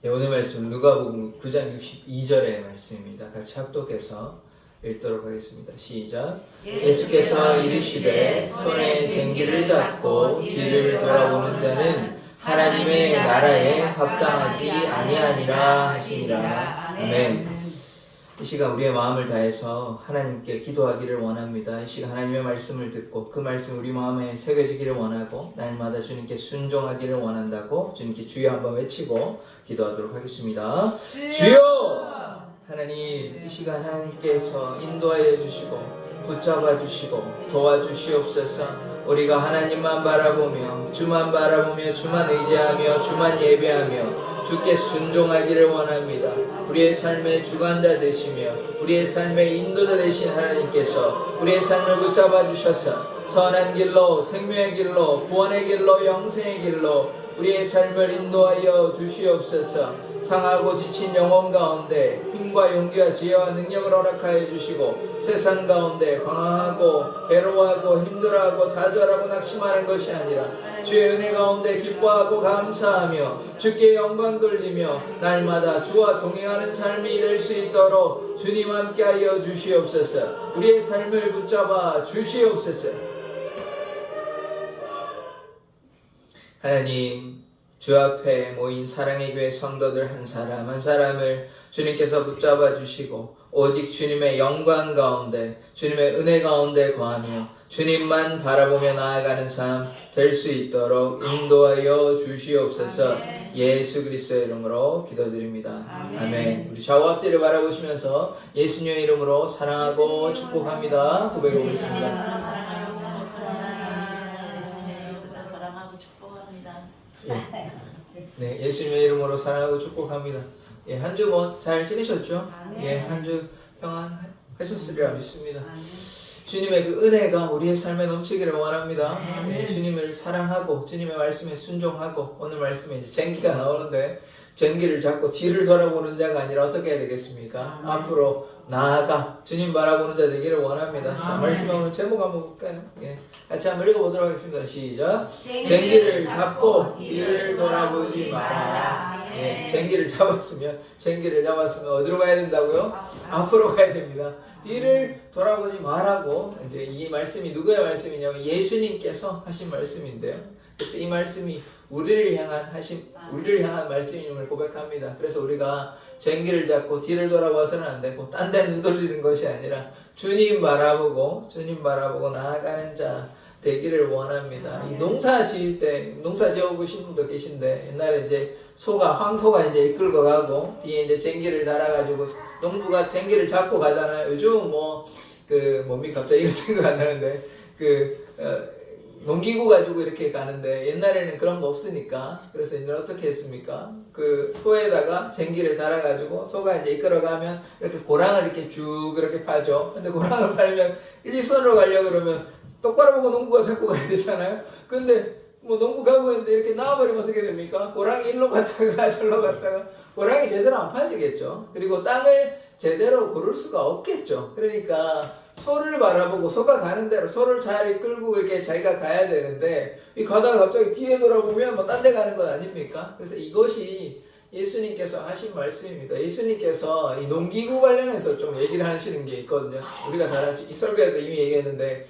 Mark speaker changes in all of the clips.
Speaker 1: 오늘 말씀 누가복음 9장 62절의 말씀입니다. 같이 합독해서 읽도록 하겠습니다. 시작. 예수께서 이르시되 손에 쟁기를 잡고 뒤를 돌아보는 자는 하나님의 나라에 합당하지 아니하니라 하시니라. 아멘. 이 시간 우리의 마음을 다해서 하나님께 기도하기를 원합니다. 이 시간 하나님의 말씀을 듣고 그 말씀이 우리 마음에 새겨지기를 원하고 날마다 주님께 순종하기를 원한다고 주님께 주여 한번 외치고 기도하도록 하겠습니다. 주여! 하나님, 이 시간 하나님께서 인도하여 주시고 붙잡아 주시고 도와주시옵소서. 우리가 하나님만 바라보며 주만 바라보며 주만 의지하며 주만 예배하며 주께 순종하기를 원합니다. 우리의 삶의 주관자 되시며 우리의 삶의 인도자 되신 하나님께서 우리의 삶을 붙잡아 주셔서 선한 길로, 생명의 길로, 구원의 길로, 영생의 길로 우리의 삶을 인도하여 주시옵소서. 상하고 지친 영혼 가운데 힘과 용기와 지혜와 능력을 허락하여 주시고 세상 가운데 방황하고 괴로워하고 힘들어하고 좌절하고 낙심하는 것이 아니라 주의 은혜 가운데 기뻐하고 감사하며 주께 영광 돌리며 날마다 주와 동행하는 삶이 될 수 있도록 주님 함께하여 주시옵소서. 우리의 삶을 붙잡아 주시옵소서. 하나님, 주 앞에 모인 사랑의 교회 성도들 한 사람 한 사람을 주님께서 붙잡아 주시고 오직 주님의 영광 가운데 주님의 은혜 가운데 거하며 주님만 바라보며 나아가는 삶 될 수 있도록 인도하여 주시옵소서. 예수 그리스도의 이름으로 기도드립니다. 아멘. 우리 좌우 앞뒤를 바라보시면서 예수님의 이름으로 사랑하고 축복합니다. 고백해 보겠습니다. 네, 예수님의 이름으로 사랑하고 축복합니다. 예, 한 주 뭐 잘 지내셨죠? 예, 한 주 평안하셨으리라 믿습니다. 주님의 그 은혜가 우리의 삶에 넘치기를 원합니다. 예, 주님을 사랑하고 주님의 말씀에 순종하고 오늘 말씀에 이제 쟁기가 나오는데 쟁기를 잡고 뒤를 돌아보는 자가 아니라 어떻게 해야 되겠습니까? 앞으로 나아가 주님 바라보는 자 되기를 원합니다. 자, 말씀 오늘 제목 한번 볼까요? 예, 같이 한번 읽어보도록 하겠습니다. 시작. 쟁기를 잡고 뒤를 돌아보지 말아라. 예, 쟁기를 잡았으면 어디로 가야 된다고요? 앞으로 가야 됩니다. 뒤를 돌아보지 말라고. 이제 이 말씀이 누구의 말씀이냐면 예수님께서 하신 말씀인데요. 그때 이 말씀이 우리를 향한 말씀임을 고백합니다. 그래서 우리가 쟁기를 잡고 뒤를 돌아봐서는 안 되고 딴 데 눈 돌리는 것이 아니라 주님 바라보고 나아가는 자 되기를 원합니다. 이 농사 지을 때 농사 지어보신 분도 계신데 옛날에 이제 황소가 이제 이끌고 가고 뒤에 이제 쟁기를 달아가지고 농부가 쟁기를 잡고 가잖아요. 요즘 뭡니까 갑자기 이런 생각 안 나는데 농기구 가지고 이렇게 가는데 옛날에는 그런 거 없으니까 그래서 옛날에 어떻게 했습니까? 그 소에다가 쟁기를 달아가지고 소가 이제 이끌어가면 이렇게 고랑을 이렇게 쭉 이렇게 파죠. 근데 고랑을 팔면 일직선으로 가려고 그러면 똑바로 보고 농부가 잡고 가야 되잖아요. 근데 뭐 농부 가고 있는데 이렇게 나와버리면 어떻게 됩니까? 고랑이 일로 갔다가 절로 갔다가 고랑이 제대로 안 파지겠죠. 그리고 땅을 제대로 고를 수가 없겠죠. 그러니까 소를 바라보고 소가 가는 대로 소를 잘 이끌고 이렇게 자기가 가야 되는데 이 가다가 갑자기 뒤에 돌아보면 뭐 딴 데 가는 건 아닙니까? 그래서 이것이 예수님께서 하신 말씀입니다. 예수님께서 이 농기구 관련해서 좀 얘기를 하시는 게 있거든요. 우리가 잘 알지. 이 설교에도 이미 얘기했는데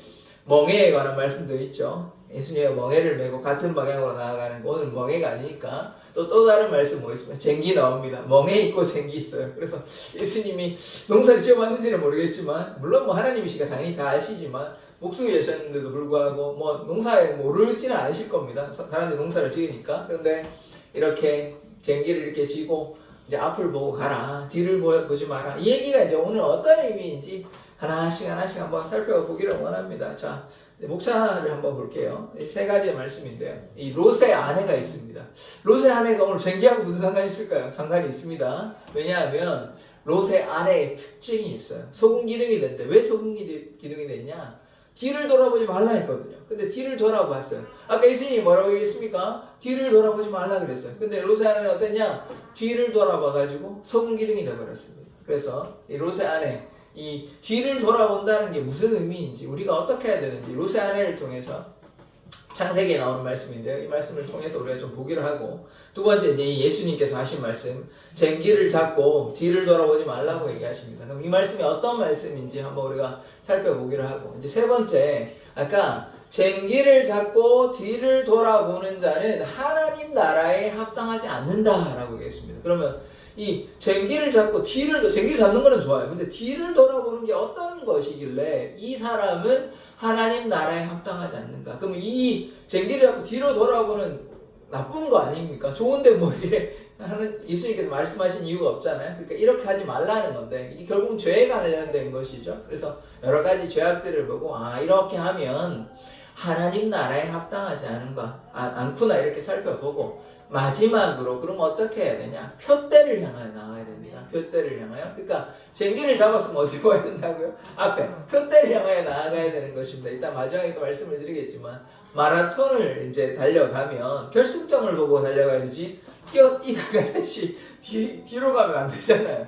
Speaker 1: 멍에에 관한 말씀도 있죠. 예수님의 멍에를 메고 같은 방향으로 나아가는 거. 오늘 멍에가 아니니까 또 다른 말씀 뭐 있습니까? 쟁기 나옵니다. 멍에 있고 쟁기 있어요. 그래서 예수님이 농사를 지어봤는지는 모르겠지만 물론 뭐 하나님이시니까 당연히 다 아시지만 목숨이 되셨는데도 불구하고 뭐 농사에 모르지는 않으실 겁니다. 사람들이 농사를 지으니까. 그런데 이렇게 쟁기를 이렇게 쥐고 이제 앞을 보고 가라. 뒤를 보지 마라. 이 얘기가 이제 오늘 어떤 의미인지 하나씩 한번 살펴보기를 원합니다. 자, 목차를 한번 볼게요. 세 가지의 말씀인데요. 이 롯의 아내가 있습니다. 롯의 아내가 오늘 쟁기하고 무슨 상관이 있을까요? 상관이 있습니다. 왜냐하면 롯의 아내의 특징이 있어요. 소금 기둥이 됐는데 왜 소금 기둥이 됐냐? 뒤를 돌아보지 말라 했거든요. 근데 뒤를 돌아봤어요. 아까 예수님이 뭐라고 얘기했습니까? 뒤를 돌아보지 말라 그랬어요. 근데 롯의 아내는 어땠냐? 뒤를 돌아봐가지고 소금 기둥이 돼버렸습니다. 그래서 이 롯의 아내 이 뒤를 돌아본다는 게 무슨 의미인지 우리가 어떻게 해야 되는지 롯의 아내를 통해서 창세기에 나오는 말씀인데요. 이 말씀을 통해서 우리가 좀 보기를 하고, 두 번째 이제 예수님께서 하신 말씀, 쟁기를 잡고 뒤를 돌아보지 말라고 얘기하십니다. 그럼 이 말씀이 어떤 말씀인지 한번 우리가 살펴보기를 하고, 이제 세 번째, 아까 쟁기를 잡고 뒤를 돌아보는 자는 하나님 나라에 합당하지 않는다라고 얘기했습니다. 그러면 이 쟁기를 잡고 쟁기를 잡는 거는 좋아요. 근데 뒤를 돌아보는 게 어떤 것이길래 이 사람은 하나님 나라에 합당하지 않는가? 그러면 이 쟁기를 잡고 뒤로 돌아보는 나쁜 거 아닙니까? 좋은데 뭐 이게 예수님께서 말씀하신 이유가 없잖아요. 그러니까 이렇게 하지 말라는 건데 이게 결국은 죄에 관련된 것이죠. 그래서 여러 가지 죄악들을 보고 이렇게 하면 하나님 나라에 합당하지 않구나 이렇게 살펴보고, 마지막으로 그럼 어떻게 해야 되냐? 표대를 향하여 나가야 됩니다. 표대를 향하여. 그러니까 쟁기를 잡았으면 어디 가야 된다고요? 앞에 표대를 향하여 나아가야 되는 것입니다. 이따 마지막에 또 말씀을 드리겠지만, 마라톤을 이제 달려가면 결승점을 보고 달려가야 되지 뛰다가 다시 뒤로 가면 안 되잖아요.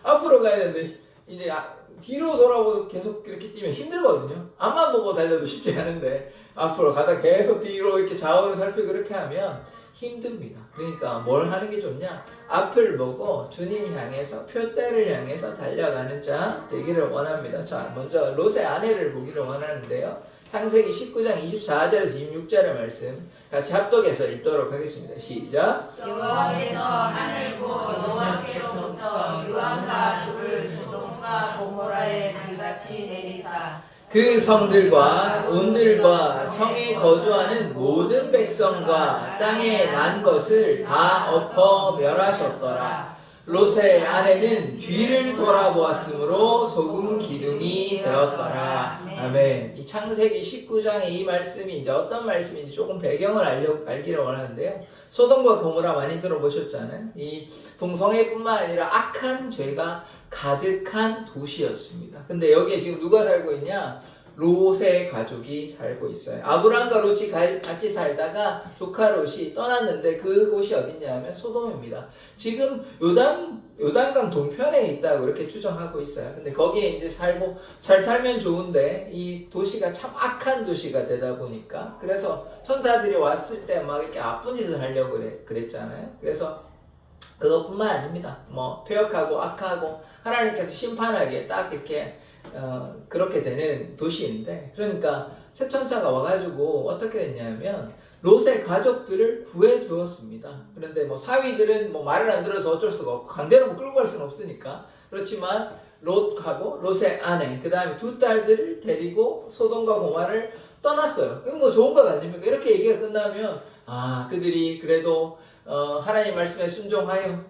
Speaker 1: 앞으로 가야 되는데 이제 뒤로 돌아보고 계속 이렇게 뛰면 힘들거든요. 앞만 보고 달려도 쉽지 않은데 앞으로 가다 계속 뒤로 이렇게 좌우를 살피고 그렇게 하면 힘듭니다. 그러니까 뭘 하는 게 좋냐? 앞을 보고 주님 향해서, 표대를 향해서 달려가는 자 되기를 원합니다. 자, 먼저 롯의 아내를 보기를 원하는데요. 창세기 19장 24절에서 26절의 말씀 같이 합독해서 읽도록 하겠습니다. 시작.
Speaker 2: 여호와께서 하늘 보 노아께로부터 유황과 불을 소돔과 고모라에 비같이 내리사
Speaker 1: 그 성들과 온들과 성에 거주하는 모든 백성과 땅에 난 것을 다 엎어 멸하셨더라. 롯의 아내는 뒤를 돌아보았으므로 소금 기둥이 되었더라. 아멘. 이 창세기 19장의 이 말씀이 이제 어떤 말씀인지 조금 배경을 알기를 원하는데요. 소돔과 고모라 많이 들어보셨잖아요. 이 동성애뿐만 아니라 악한 죄가 가득한 도시였습니다. 근데 여기에 지금 누가 살고 있냐? 롯의 가족이 살고 있어요. 아브람과 롯이 같이 살다가 조카 롯이 떠났는데 그곳이 어디냐면 소돔입니다. 지금 요단강 동편에 있다고 이렇게 추정하고 있어요. 근데 거기에 이제 살고 잘 살면 좋은데 이 도시가 참 악한 도시가 되다 보니까, 그래서 천사들이 왔을 때 막 이렇게 아픈 짓을 하려고 그랬잖아요. 그래서 그것뿐만 아닙니다. 뭐 폐역하고 악하고 하나님께서 심판하기에 딱 이렇게 그렇게 되는 도시인데, 그러니까 새 천사가 와가지고 어떻게 됐냐면 롯의 가족들을 구해 주었습니다. 그런데 뭐 사위들은 뭐 말을 안 들어서 어쩔 수가 없고 강제로 뭐 끌고 갈 수는 없으니까, 그렇지만 롯하고 롯의 아내, 그 다음에 두 딸들을 데리고 소돔과 고모라를 떠났어요. 이건 뭐 좋은 것 아닙니까? 이렇게 얘기가 끝나면 그들이 그래도 하나님 말씀에 순종하여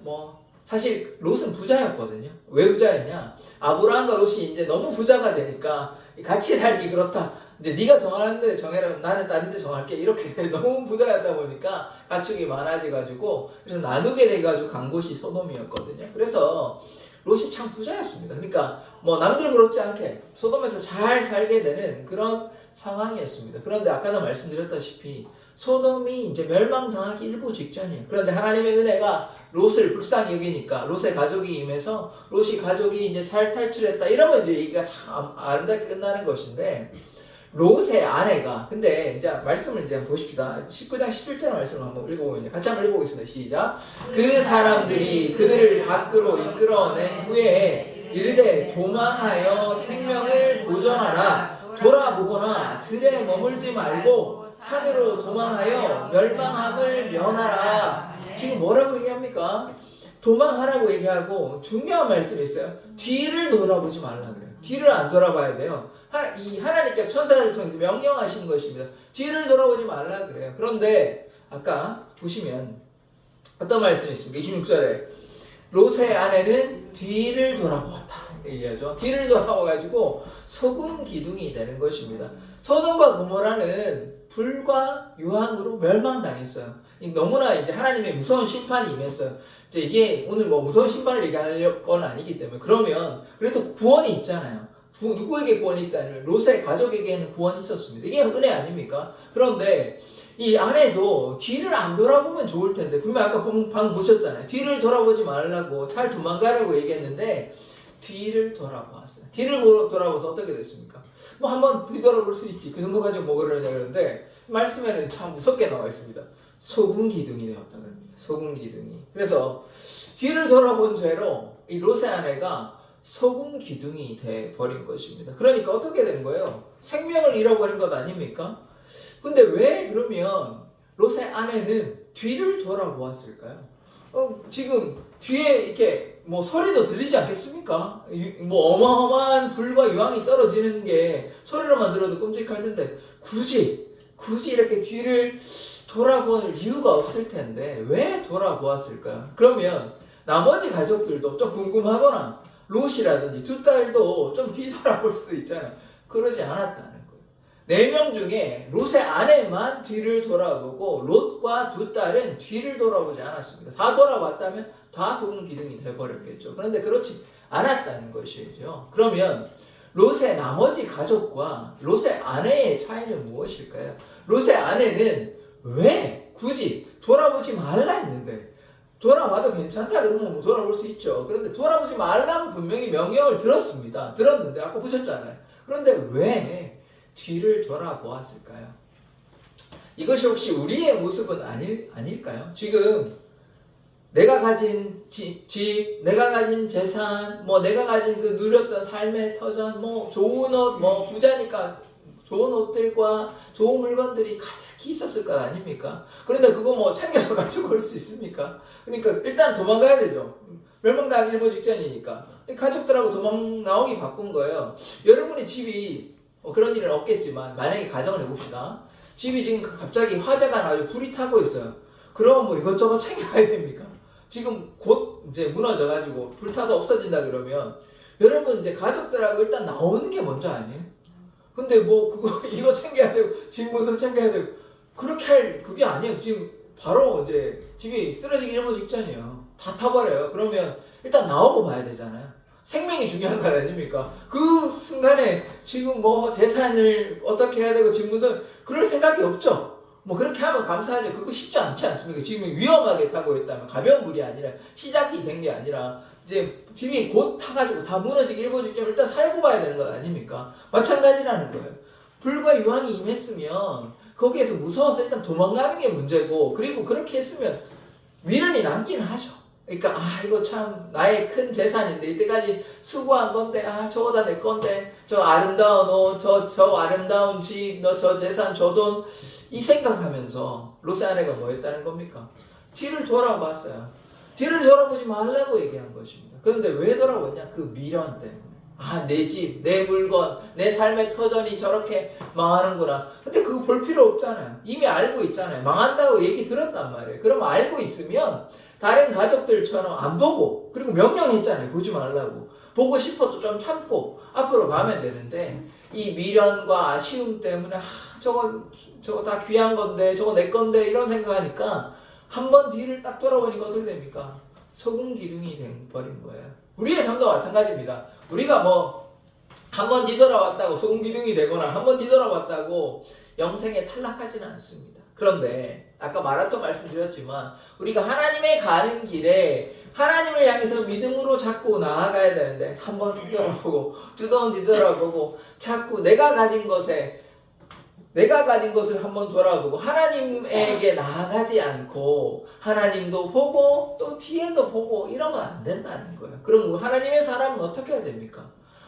Speaker 1: 사실 롯은 부자였거든요. 왜 부자였냐? 아브라함과 롯이 이제 너무 부자가 되니까 같이 살기 그렇다. 이제 네가 정하는 데 정해라. 나는 다른 데 정할게. 이렇게 너무 부자였다 보니까 가축이 많아져가지고, 그래서 나누게 돼가지고 간 곳이 소돔이었거든요. 그래서 롯이 참 부자였습니다. 그러니까 뭐 남들 그렇지 않게 소돔에서 잘 살게 되는 그런 상황이었습니다. 그런데 아까도 말씀드렸다시피 소돔이 이제 멸망당하기 일보 직전이에요. 그런데 하나님의 은혜가 롯을 불쌍히 여기니까 롯의 가족이 임해서 롯이 가족이 이제 잘 탈출했다. 이러면 이제 얘기가 참 아름답게 끝나는 것인데, 롯의 아내가, 근데 이제 말씀을 이제 한번 보십시다. 19장 17절 말씀을 한번 읽어보면, 같이 한번 읽어보겠습니다. 시작. 그 사람들이 그들을 밖으로 이끌어낸 후에 이르되 도망하여 생명을 보존하라. 돌아보거나 들에 머물지 말고 산으로 도망하여 멸망함을 면하라. 지금 뭐라고 얘기합니까? 도망하라고 얘기하고 중요한 말씀이 있어요. 뒤를 돌아보지 말라 그래요. 뒤를 안 돌아봐야 돼요. 하나님께서 천사들을 통해서 명령하신 것입니다. 뒤를 돌아보지 말라 그래요. 그런데 아까 보시면 어떤 말씀이 있습니까? 26절에 롯의 아내는 뒤를 돌아보았다 얘기하죠. 뒤를 돌아봐가지고 소금 기둥이 되는 것입니다. 소돔과 고모라는 불과 유황으로 멸망당했어요. 너무나 이제 하나님의 무서운 심판이 임했어요. 이제 이게 오늘 뭐 무서운 심판을 얘기할 건 아니기 때문에, 그러면 그래도 구원이 있잖아요. 누구에게 구원이 있었냐면 롯의 가족에게는 구원이 있었습니다. 이게 은혜 아닙니까? 그런데 이 아내도 뒤를 안 돌아보면 좋을 텐데, 분명 아까 방금 보셨잖아요. 뒤를 돌아보지 말라고, 잘 도망가라고 얘기했는데 뒤를 돌아보았어요. 뒤를 돌아봐서 어떻게 됐습니까? 뭐 한번 뒤돌아볼 수 있지. 그 정도까지 뭐 그러냐 그러는데 말씀에는 참 무섭게 나와 있습니다. 소금 기둥이 되었다는 겁니다. 소금 기둥이. 그래서 뒤를 돌아본 죄로 이 롯의 아내가 소금 기둥이 돼 버린 것입니다. 그러니까 어떻게 된 거예요? 생명을 잃어버린 것 아닙니까? 근데 왜 그러면 롯의 아내는 뒤를 돌아보았을까요? 지금 뒤에 이렇게 뭐 소리도 들리지 않겠습니까? 뭐 어마어마한 불과 유황이 떨어지는 게 소리로만 들어도 끔찍할 텐데 굳이 이렇게 뒤를 돌아볼 이유가 없을 텐데 왜 돌아보았을까요? 그러면 나머지 가족들도 좀 궁금하거나 롯이라든지 두 딸도 좀 뒤돌아볼 수도 있잖아요. 그러지 않았다는 거예요. 4명 중에 롯의 아내만 뒤를 돌아보고 롯과 두 딸은 뒤를 돌아보지 않았습니다. 다 돌아봤다면 다 소금 기둥이 돼버렸겠죠. 그런데 그렇지 않았다는 것이죠. 그러면 롯의 나머지 가족과 롯의 아내의 차이는 무엇일까요? 롯의 아내는 왜 굳이 돌아보지 말라 했는데 돌아봐도 괜찮다 그러면 뭐 돌아볼 수 있죠. 그런데 돌아보지 말라고 분명히 명령을 들었습니다. 들었는데 아까 보셨잖아요. 그런데 왜 뒤를 돌아보았을까요? 이것이 혹시 우리의 모습은 아닐까요? 지금 내가 가진 집, 내가 가진 재산, 뭐 내가 가진 그 누렸던 삶의 터전, 뭐 좋은 옷, 뭐 부자니까 좋은 옷들과 좋은 물건들이 가득히 있었을 것 아닙니까? 그런데 그거 뭐 챙겨서 가지고 올 수 있습니까? 그러니까 일단 도망가야 되죠. 멸망당 일보 직전이니까. 가족들하고 도망 나오기 바쁜 거예요. 여러분의 집이 그런 일은 없겠지만 만약에 가정을 해봅시다. 집이 지금 갑자기 화재가 나고 불이 타고 있어요. 그러면 뭐 이것저것 챙겨야 됩니까? 지금 곧 이제 무너져가지고 불타서 없어진다 그러면 여러분 이제 가족들하고 일단 나오는 게 먼저 아니에요? 근데 뭐 그거 이거 챙겨야 되고 집 무슨 챙겨야 되고 그렇게 할 그게 아니에요. 지금 바로 이제 집이 쓰러지기 일보 직전이에요. 다 타버려요. 그러면 일단 나오고 봐야 되잖아요. 생명이 중요한 거 아닙니까? 그 순간에 지금 뭐 재산을 어떻게 해야 되고 집 무슨 그럴 생각이 없죠. 뭐 그렇게 하면 감사하죠. 그거 쉽지 않지 않습니까? 지금 위험하게 타고 있다면 가벼운 불이 아니라 시작이 된 게 아니라 이제 집이 곧 타가지고 다 무너지기 일보 직전 일단 살고 봐야 되는 것 아닙니까? 마찬가지라는 거예요. 불과 유황이 임했으면 거기에서 무서워서 일단 도망가는 게 문제고 그리고 그렇게 했으면 미련이 남기는 하죠. 그러니까 이거 참 나의 큰 재산인데 이때까지 수고한 건데 저거 다 내 건데 저 아름다운 옷 저 아름다운 집 너 저 재산 저 돈 이 생각하면서 롯의 아내가 뭐 했다는 겁니까? 뒤를 돌아봤어요. 뒤를 돌아보지 말라고 얘기한 것입니다. 그런데 왜 돌아보냐? 그 미련 때문에. 내 집, 내 물건, 내 삶의 터전이 저렇게 망하는구나. 근데 그거 볼 필요 없잖아요. 이미 알고 있잖아요. 망한다고 얘기 들었단 말이에요. 그럼 알고 있으면 다른 가족들처럼 안 보고 그리고 명령했잖아요. 보지 말라고. 보고 싶어도 좀 참고 앞으로 가면 되는데 이 미련과 아쉬움 때문에 저거 다 귀한 건데 저거 내 건데 이런 생각하니까 한 번 뒤를 딱 돌아보니까 어떻게 됩니까? 소금 기둥이 돼버린 거예요. 우리의 삶도 마찬가지입니다. 우리가 뭐 한 번 뒤돌아왔다고 소금 기둥이 되거나 한 번 뒤돌아왔다고 영생에 탈락하지는 않습니다. 그런데 아까 말했던 말씀드렸지만 우리가 하나님의 가는 길에 하나님을 향해서 믿음으로 자꾸 나아가야 되는데 한 번 뒤돌아보고 두 번 뒤돌아보고 자꾸 내가 가진 것을 한번 돌아보고 하나님에게 나아가지 않고 하나님도 보고 또 뒤에도 보고 이러면 안 된다는 거예요. 그럼 하나님의 사람은 어떻게 해야 됩니까?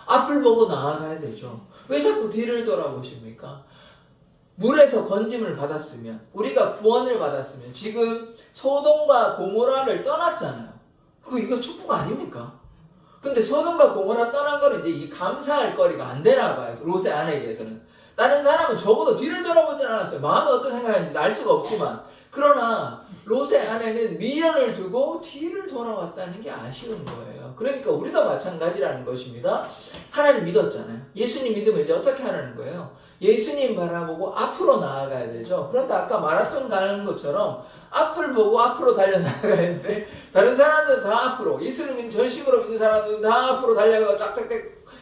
Speaker 1: 앞을 보고 나아가야 되죠. 왜 자꾸 뒤를 돌아보십니까? 물에서 건짐을 받았으면 우리가 구원을 받았으면 지금 소돔과 고모라를 떠났잖아요. 이거 축복 아닙니까? 근데 소돔과 고모라 떠난 거는 이제 이 감사할 거리가 안 되나 봐요. 롯의 아내에게서는. 다른 사람은 적어도 뒤를 돌아보진 않았어요. 마음은 어떤 생각인지 알 수가 없지만 그러나 롯의 아내는 미련을 두고 뒤를 돌아왔다는 게 아쉬운 거예요. 그러니까 우리도 마찬가지라는 것입니다. 하나님 믿었잖아요. 예수님 믿으면 이제 어떻게 하라는 거예요? 예수님 바라보고 앞으로 나아가야 되죠. 그런데 아까 마라톤 가는 것처럼 앞을 보고 앞으로 달려나가야 되는데 다른 사람들은 다 앞으로 예수님 전심으로 믿는 사람들은 다 앞으로 달려가고 쫙쫙쫙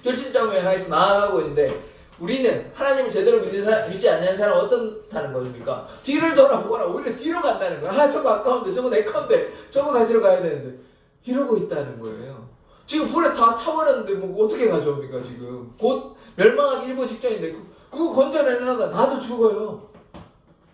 Speaker 1: 결실점을 향해서 나아가고 있는데 우리는 하나님을 제대로 믿지 않는 사람은 어떻다는 겁니까? 뒤를 돌아보거나 오히려 뒤로 간다는 거야. 저거 아까운데 저거 내 건데 저거 가지러 가야 되는데 이러고 있다는 거예요. 지금 불에 다 타버렸는데 뭐 어떻게 가져옵니까 지금? 곧 멸망하기 일보 직전인데 그거 건져내려다 나도 죽어요.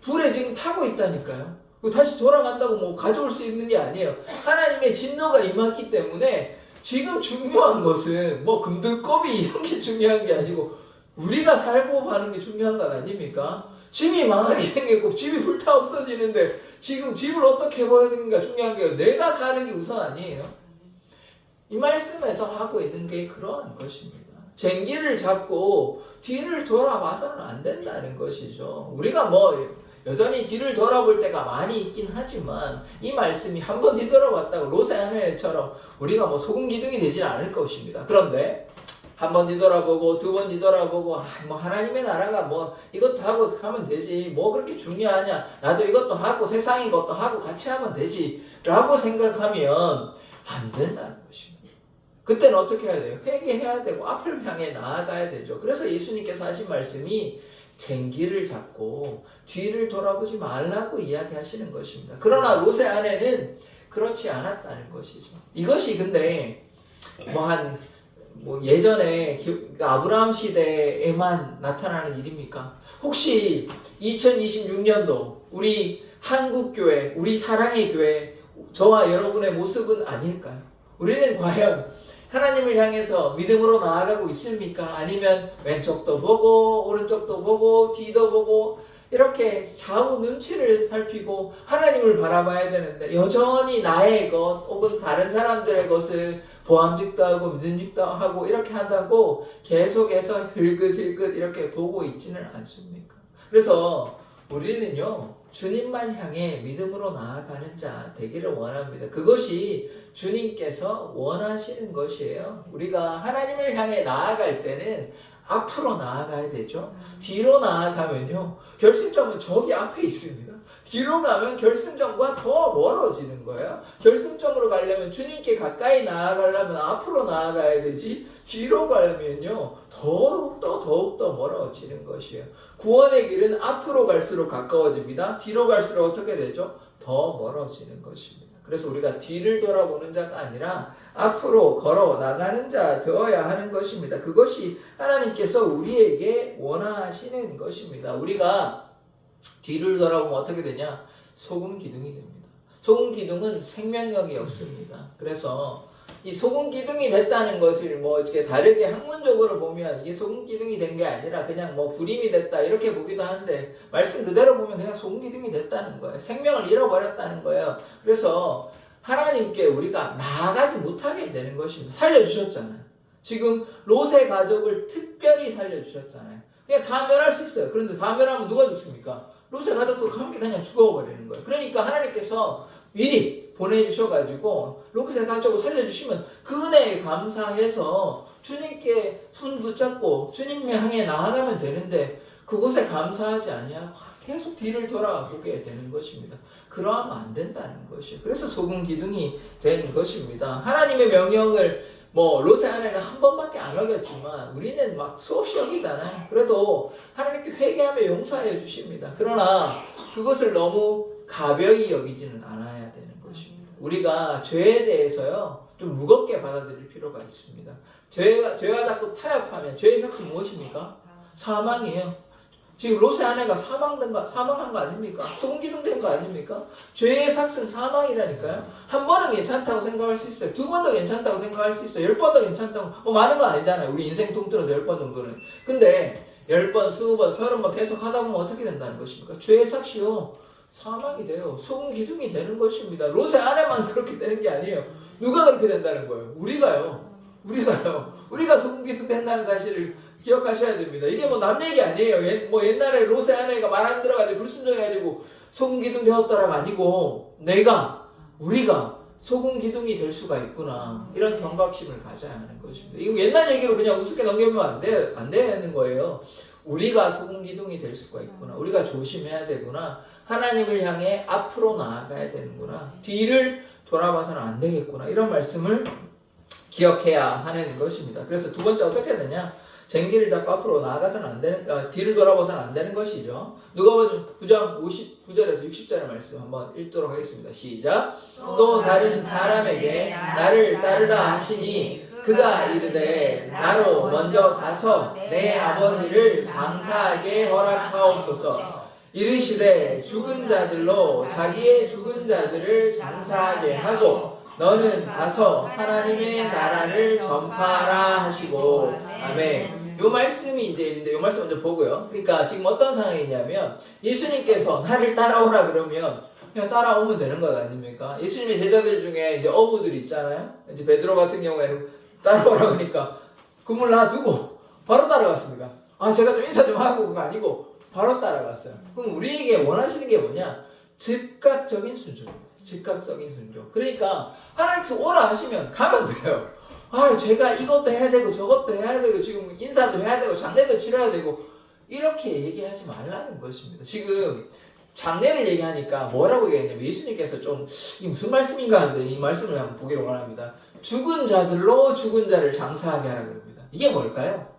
Speaker 1: 불에 지금 타고 있다니까요. 다시 돌아간다고 뭐 가져올 수 있는 게 아니에요. 하나님의 진노가 임했기 때문에 지금 중요한 것은 뭐 금들꺼비 이런 게 중요한 게 아니고 우리가 살고 가는 게 중요한 건 아닙니까? 집이 망하게 생겼고 집이 불타 없어지는데 지금 집을 어떻게 해봐야 되는가 중요한 게 내가 사는 게 우선 아니에요. 이 말씀에서 하고 있는 게 그러한 것입니다. 쟁기를 잡고 뒤를 돌아봐서는 안 된다는 것이죠. 우리가 뭐 여전히 뒤를 돌아볼 때가 많이 있긴 하지만 이 말씀이 한 번 뒤돌아봤다고 롯의 아내처럼 우리가 뭐 소금 기둥이 되지는 않을 것입니다. 그런데 한 번 뒤돌아보고 두 번 뒤돌아보고 뭐 하나님의 나라가 뭐 이것도 하고 하면 되지 뭐 그렇게 중요하냐 나도 이것도 하고 세상인 것도 하고 같이 하면 되지 라고 생각하면 안 된다는 것입니다. 그때는 어떻게 해야 돼요? 회개해야 되고 앞을 향해 나아가야 되죠. 그래서 예수님께서 하신 말씀이 쟁기를 잡고 뒤를 돌아보지 말라고 이야기하시는 것입니다. 그러나 롯의 아내는 그렇지 않았다는 것이죠. 이것이 근데 뭐 예전에 아브라함 시대에만 나타나는 일입니까? 혹시 2026년도 우리 한국교회, 우리 사랑의 교회, 저와 여러분의 모습은 아닐까요? 우리는 과연 하나님을 향해서 믿음으로 나아가고 있습니까? 아니면 왼쪽도 보고 오른쪽도 보고 뒤도 보고 이렇게 좌우 눈치를 살피고 하나님을 바라봐야 되는데 여전히 나의 것 혹은 다른 사람들의 것을 보암직도 하고 믿음직도 하고 이렇게 한다고 계속해서 흘긋흘긋 이렇게 보고 있지는 않습니까? 그래서 우리는요 주님만 향해 믿음으로 나아가는 자 되기를 원합니다. 그것이 주님께서 원하시는 것이에요. 우리가 하나님을 향해 나아갈 때는 앞으로 나아가야 되죠. 뒤로 나아가면요 결승점은 저기 앞에 있습니다. 뒤로 가면 결승점과 더 멀어지는 거예요. 결승점으로 가려면 주님께 가까이 나아가려면 앞으로 나아가야 되지 뒤로 가면요 더욱더 멀어지는 것이에요. 구원의 길은 앞으로 갈수록 가까워집니다. 뒤로 갈수록 어떻게 되죠? 더 멀어지는 것입니다. 그래서 우리가 뒤를 돌아보는 자가 아니라 앞으로 걸어 나가는 자 되어야 하는 것입니다. 그것이 하나님께서 우리에게 원하시는 것입니다. 우리가 뒤를 돌아보면 어떻게 되냐? 소금 기둥이 됩니다. 소금 기둥은 생명력이 없습니다. 그래서 이 소금 기둥이 됐다는 것을 뭐 이렇게 다르게 학문적으로 보면 이게 소금 기둥이 된 게 아니라 그냥 뭐 불임이 됐다 이렇게 보기도 하는데 말씀 그대로 보면 그냥 소금 기둥이 됐다는 거예요. 생명을 잃어버렸다는 거예요. 그래서 하나님께 우리가 나아가지 못하게 되는 것입니다. 살려주셨잖아요. 지금 롯의 가족을 특별히 살려주셨잖아요. 그냥 다 멸할 수 있어요. 그런데 다 멸하면 누가 죽습니까? 롯의 가족도 함께 그냥 죽어버리는 거예요. 그러니까 하나님께서 미리 보내주셔가지고 롯의 가족을 살려주시면 그 은혜에 감사해서 주님께 손 붙잡고 주님 향해 나아가면 되는데 그것에 감사하지 아니하고 계속 뒤를 돌아보게 되는 것입니다. 그러하면 안 된다는 것이에요. 그래서 소금 기둥이 된 것입니다. 하나님의 명령을 롯의 아내는 한 번밖에 안 어겼지만 우리는 막 수없이 어기잖아요. 그래도 하나님께 회개하며 용서해 주십니다. 그러나 그것을 너무 가벼이 여기지는 않아야 되는 것입니다. 우리가 죄에 대해서요 좀 무겁게 받아들일 필요가 있습니다. 죄와 자꾸 타협하면 죄의 삭은 무엇입니까? 사망이에요. 지금 롯의 아내가 사망한 거 아닙니까? 소금기둥 된 거 아닙니까? 죄의 삭은 사망이라니까요. 한 번은 괜찮다고 생각할 수 있어요. 두 번도 괜찮다고 생각할 수 있어요. 10번도 괜찮다고. 많은 건 아니잖아요. 우리 인생 통틀어서 10번 정도는. 근데 10번, 20번, 30번 계속 하다 보면 어떻게 된다는 것입니까? 죄의 삭이요 사망이 돼요. 소금기둥이 되는 것입니다. 롯의 아내만 그렇게 되는 게 아니에요. 누가 그렇게 된다는 거예요? 우리가요. 우리가 소금기둥 된다는 사실을 기억하셔야 됩니다. 이게 남 얘기 아니에요. 옛날에 롯의 아내가 말 안 들어가지고 불순종해가지고 소금기둥 되었더라가 아니고 우리가 소금기둥이 될 수가 있구나. 이런 경각심을 가져야 하는 것입니다. 이거 옛날 얘기로 그냥 우습게 넘기면 안 되는 거예요. 우리가 소금기둥이 될 수가 있구나. 우리가 조심해야 되구나. 하나님을 향해 앞으로 나아가야 되는구나. 뒤를 돌아봐서는 안 되겠구나. 이런 말씀을 기억해야 하는 것입니다. 그래서 두 번째 어떻게 되냐? 쟁기를 잡고 앞으로 나아가서는 안 되는, 뒤를 돌아봐서는 안 되는 것이죠. 누가복음 9장 59절에서 60절의 말씀 한번 읽도록 하겠습니다. 시작. 또 다른 사람에게 나를 따르라 하시니 그가 이르되 나로 먼저 가서 내 아버지를 장사하게 허락하옵소서. 이르시되 죽은 자들로 자기의 죽은 자들을 장사하게 하고 너는 가서 하나님의 나라를 전파하라 하시고. 아멘. 요 말씀이 이제 있는데 요 말씀 먼저 보고요. 그러니까 지금 어떤 상황이냐면 예수님께서 나를 따라오라 그러면 그냥 따라오면 되는 것 아닙니까? 예수님의 제자들 중에 이제 어부들 있잖아요. 이제 베드로 같은 경우에는 따라오라 그러니까 그물 놔두고 바로 따라갔습니다. 제가 좀 인사 좀 하고 그거 아니고 바로 따라갔어요. 그럼 우리에게 원하시는 게 뭐냐? 즉각적인 순종입니다. 즉각적인 순종. 그러니까 하나님께서 오라 하시면 가면 돼요. 제가 이것도 해야 되고 저것도 해야 되고 지금 인사도 해야 되고 장례도 치러야 되고 이렇게 얘기하지 말라는 것입니다. 지금 장례를 얘기하니까 뭐라고 얘기했냐면 예수님께서 좀 이게 무슨 말씀인가 하는데 이 말씀을 한번 보기를 원합니다. 죽은 자들로 죽은 자를 장사하게 하라 그럽니다. 이게 뭘까요?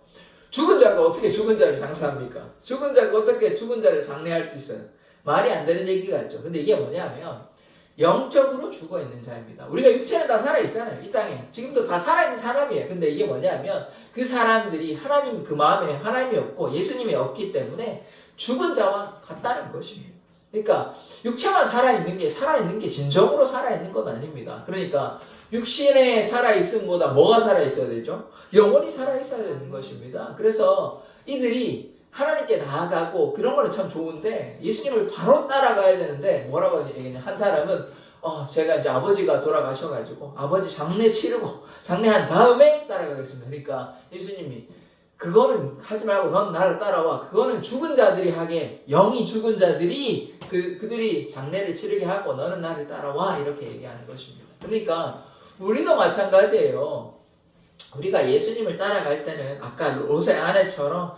Speaker 1: 죽은 자가 어떻게 죽은 자를 장사합니까? 죽은 자가 어떻게 죽은 자를 장례할 수 있어요? 말이 안 되는 얘기 같죠. 근데 이게 뭐냐면 영적으로 죽어있는 자입니다. 우리가 육체는 다 살아있잖아요. 이 땅에. 지금도 다 살아있는 사람이에요. 근데 이게 뭐냐면 그 사람들이 하나님 그 마음에 하나님이 없고 예수님이 없기 때문에 죽은 자와 같다는 것입니다. 그러니까 육체만 살아있는 게 진정으로 살아있는 건 아닙니다. 그러니까 육신에 살아있음보다 뭐가 살아있어야 되죠? 영혼이 살아있어야 되는 것입니다. 그래서 이들이 하나님께 나아가고 그런 거는 참 좋은데 예수님을 바로 따라가야 되는데 뭐라고 얘기했냐? 한 사람은 제가 이제 아버지가 돌아가셔가지고 아버지 장례 치르고 장례한 다음에 따라가겠습니다. 그러니까 예수님이 그거는 하지 말고 넌 나를 따라와. 그거는 죽은 자들이 하게 영이 죽은 자들이 그들이 장례를 치르게 하고 너는 나를 따라와 이렇게 얘기하는 것입니다. 그러니까 우리도 마찬가지예요. 우리가 예수님을 따라갈 때는 아까 롯의 아내처럼